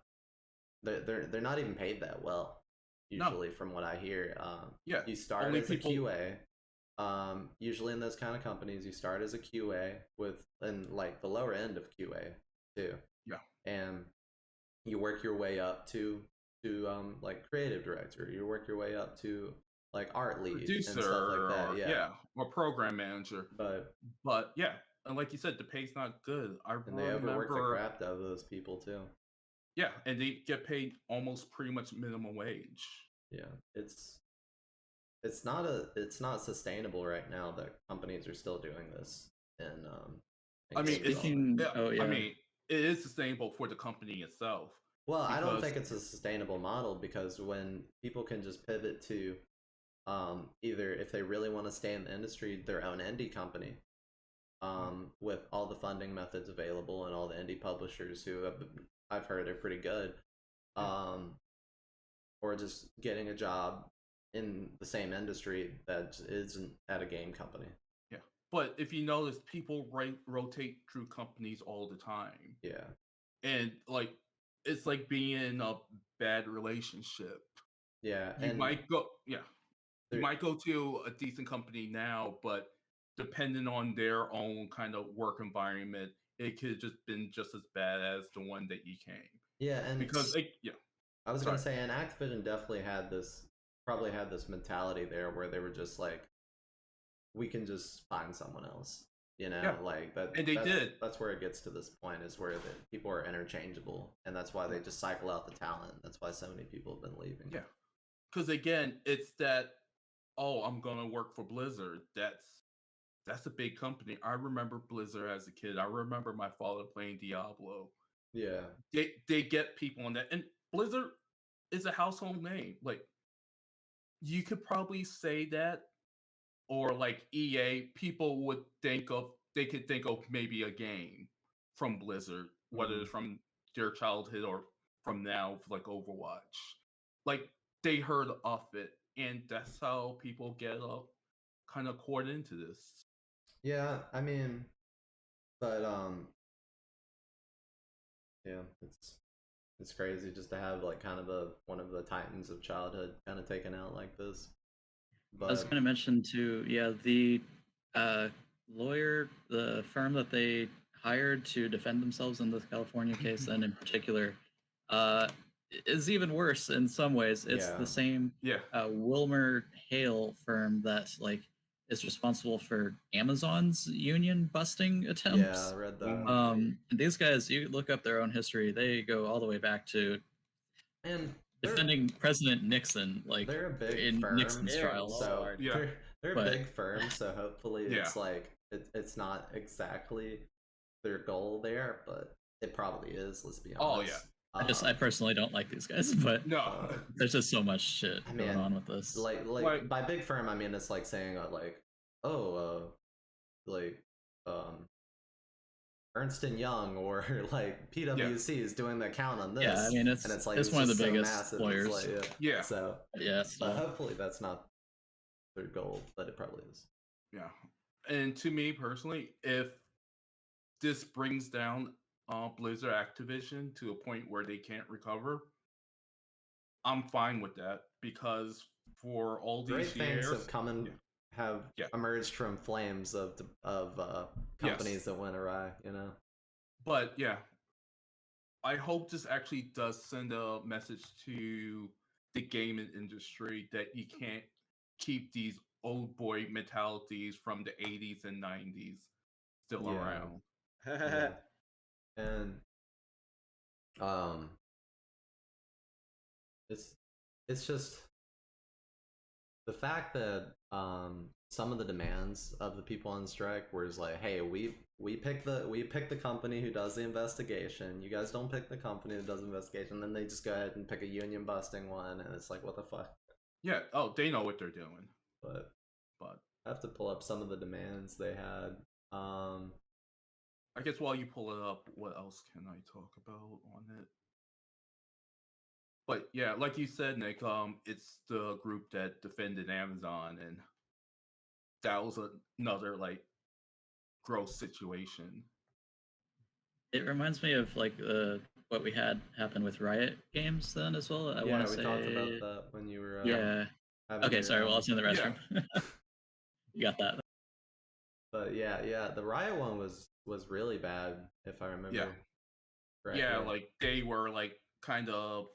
they're not even paid that well usually from what I hear. You start as a QA. Usually in those kind of companies, you start as a QA and like the lower end of QA too. Yeah. And you work your way up to like creative director. You work your way up to like art lead, producer, and stuff like that. Or program manager. But yeah, and like you said, the pay's not good. They overwork the crap out of those people too. Yeah, and they get paid almost pretty much minimum wage. Yeah, it's not sustainable right now that companies are still doing this. And I mean, it is sustainable for the company itself. Well, I don't think it's a sustainable model because when people can just pivot to either if they really want to stay in the industry, their own indie company, with all the funding methods available and all the indie publishers who I've heard are pretty good, or just getting a job in the same industry that isn't at a game company. Yeah, but if you notice, people rotate through companies all the time. Yeah, and like it's like being in a bad relationship. Yeah, you might go. Yeah, you might go to a decent company now, but depending on their own kind of work environment, it could have just been just as bad as the one that you came. Yeah, and because I was gonna say, and Activision definitely probably had this mentality there where they were just like, we can just find someone else, you know, like that. And they did. That's where it gets to this point, is where people are interchangeable, and that's why they just cycle out the talent. That's why so many people have been leaving. Yeah, because again, it's that, I'm gonna work for Blizzard. That's a big company. I remember Blizzard as a kid. I remember my father playing Diablo. Yeah, they get people on that, and Blizzard is a household name. Like, you could probably say that, or like EA, people would think of maybe a game from Blizzard, whether it's from their childhood or from now, like Overwatch. Like, they heard of it, and that's how people get kind of caught into this. Yeah, I mean, but yeah, it's crazy just to have like kind of one of the titans of childhood kind of taken out like this. But I was going to mention too, the lawyer, the firm that they hired to defend themselves in the California case, and in particular, uh, is even worse in some ways. It's Yeah. the same Yeah. Wilmer Hale firm that like is responsible for Amazon's union busting Yeah, attempts. I read that. Mm. These guys, you look up their own history, they go all the way back to And defending President Nixon, like they're a big in firm, Nixon's Dear trials. so Lord. Yeah. they're a But- big firm. So hopefully Yeah. it's like it's not exactly their goal there, but it probably is. Let's be Oh, honest. I personally don't like these guys, but No. there's just so much shit I going mean, on with this. like by big firm, I mean it's like saying Ernst and Young or like PwC is doing the account on this. Yeah, I mean and it's like it's one of the just so biggest massive, lawyers. It's like, Yeah. So Yeah, but so hopefully that's not their goal, but it probably is. Yeah. And to me personally, if this brings down Blizzard Activision to a point where they can't recover, I'm fine with that, because for all Great these things years, have come and have Yeah. emerged from flames of companies Yes. that went awry. You know. but yeah, I hope this actually does send a message to the gaming industry that you can't keep these old boy mentalities from the 80s and 90s still Yeah. around. Yeah. And it's just the fact that some of the demands of the people on strike was like, hey, we pick the company who does the investigation. You guys don't pick the company that does the investigation. Then they just go ahead and pick a union busting one, and it's like, what the fuck? Yeah, they know what they're doing. But But I have to pull up some of the demands they had. I guess while you pull it up, what else can I talk about on it? But yeah, like you said, Nick, it's the group that defended Amazon, and that was another like gross situation. it reminds me of like what we had happen with Riot Games then as well. I yeah, want to we say talked about that when you were yeah. having Okay, your, sorry. Well, I was in the Yeah. restroom. You got that. But yeah, the Riot one was really bad, if I remember. Yeah. correctly. Yeah, like they were like kind of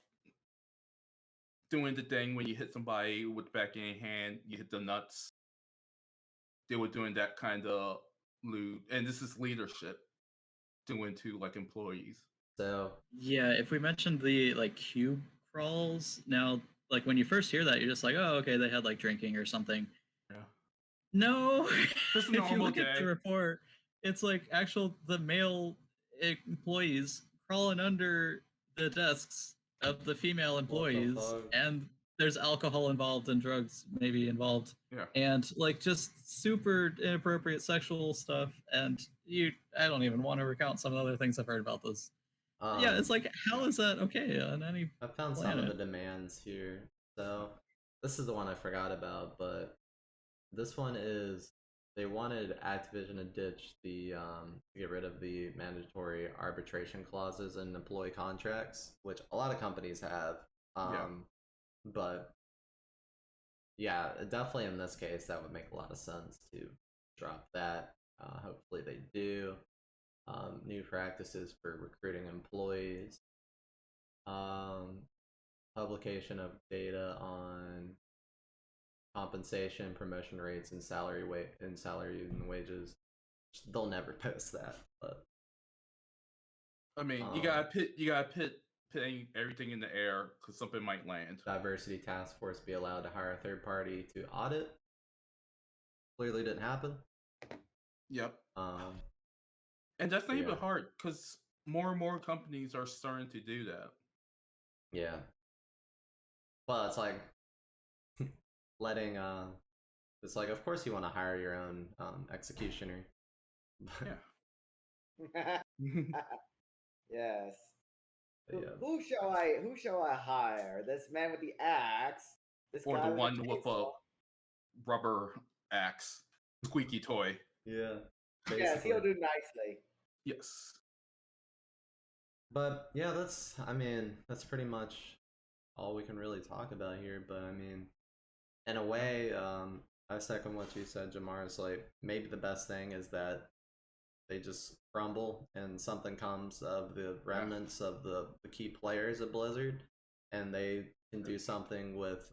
doing the thing when you hit somebody with the back of your hand, you hit the nuts. They were doing that kind of loot, and this is leadership doing to like employees. So Yeah, if we mentioned the like cube crawls, now like when you first hear that, you're just like, oh, okay, they had like drinking or something. Yeah. No, Just a if you normal look at day. the report, it's like the male employees crawling under the desks of the female employees, fuck? and there's alcohol involved and drugs maybe involved, Yeah. and like just super inappropriate sexual stuff. And I don't even want to recount some of the other things I've heard about this. Yeah, it's like, how is that okay on any I found some planet? of the demands here. So this is the one I forgot about, but this one is they wanted Activision to ditch the to get rid of the mandatory arbitration clauses in employee contracts, which a lot of companies have. But yeah, definitely in this case that would make a lot of sense to drop that. Hopefully they do. New practices for recruiting employees. Publication of data on compensation, promotion rates, and salary and wages. They'll never post that, but I mean, you gotta put everything in the air because something might land. diversity task force be allowed to hire a third party to audit. Clearly didn't happen. Yep. And that's not yeah. even hard because more and more companies are starting to do that. Yeah. Well, it's like letting it's like, of course you want to hire your own executioner. Yeah. Yes. But yeah. Who shall I hire? This man with the axe. This Or guy the one with a chainsaw? rubber axe, squeaky toy. Yeah. Yes, he'll basically. do nicely. Yes. But yeah, that's pretty much all we can really talk about here. But I mean, in a way, I second what you said, Jamar. Is like maybe the best thing is that they just crumble and something comes of the remnants of the key players of Blizzard, and they can do something with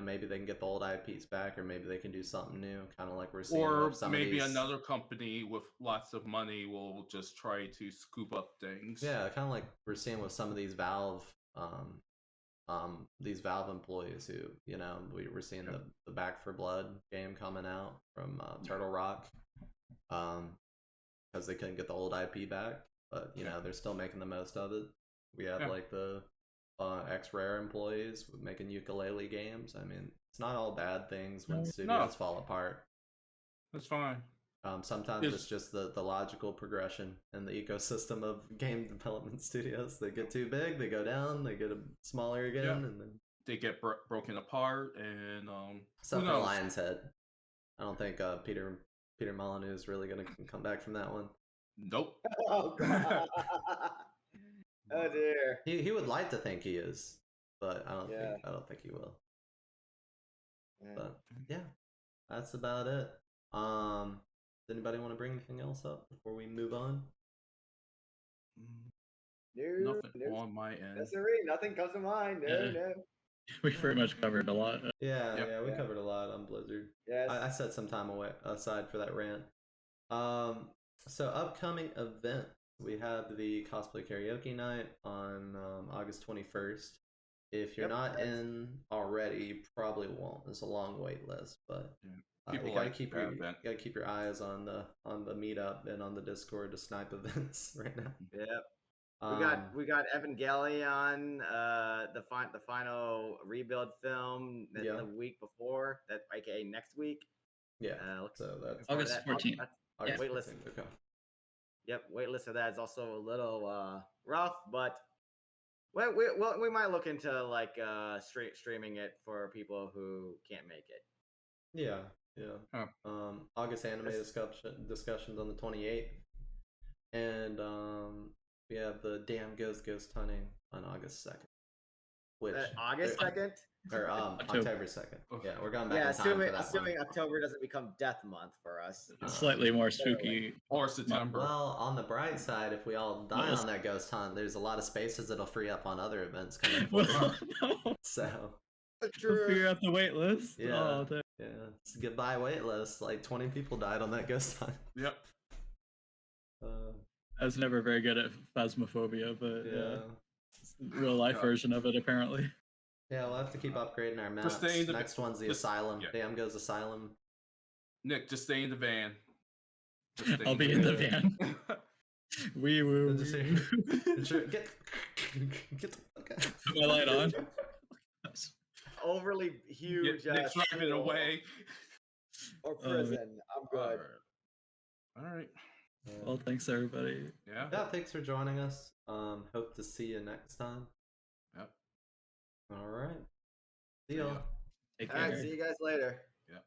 maybe they can get the old IPs back, or maybe they can do something new, kind of like we're seeing Or with some maybe of these. another company with lots of money will just try to scoop up things. Yeah, kind of like we're seeing with some of these Valve employees who, we're seeing the Back for Blood game coming out from Turtle Rock, because they couldn't get the old IP back, but they're still making the most of it. We have like the X-Rare employees making ukulele games. I mean, it's not all bad things when studios fall apart. That's fine. Sometimes it's just the logical progression in the ecosystem of game development studios. They get too big, they go down, they get smaller again, and then they get broken apart. And except for Lion's Head, I don't think Peter Molyneux is really going to come back from that one. Nope. Oh god. Oh dear. He would like to think he is, but I don't think he will. Yeah. But yeah, that's about it. Does anybody want to bring anything else up before we move on? Nothing on my end. Nothing comes to mind. No. We pretty much covered a lot. Yeah, we covered a lot on Blizzard. Yes. I set some time aside for that rant. So upcoming events, we have the cosplay karaoke night on August 21st. If you're not in already, you probably won't. There's a long wait list, but you gotta keep your eyes on the meetup and on the Discord to snipe events right now. Yep. We got Evangelion, the final rebuild film the week before that, aka next week. Yeah. So that's August 14th. August waitlist. 14th. Okay. Yep, waitlist of that is also a little rough, but we might look into like streaming it for people who can't make it. Yeah. August anime discussions on the 28th, and we have the Damn Ghost Hunting on August 2nd. Which August 2nd? Or October 2nd. Yeah, we're going back in time for that assuming October doesn't become Death Month for us. Slightly more spooky. Or September. Well, on the bright side, if we all die on that ghost hunt, there's a lot of spaces that'll free up on other events coming forward. So True. Figure out the wait list. Yeah. It's a goodbye wait list. Like 20 people died on that ghost hunt. Yep. I was never very good at Phasmophobia, but real life version of it apparently. Yeah, we'll have to keep upgrading our maps. Next one's the Asylum. Damn Goes Asylum. Nick, just stay in the van. I'll be in the van. Wee woo. Get the fuck out. Put my light on. Overly huge. Nick's driving away. Or prison. I'm good. All right. Well, thanks everybody. Yeah, thanks for joining us. Hope to see you next time. Yep. All right. See y'all. Take care. All right, see you guys later. Yep.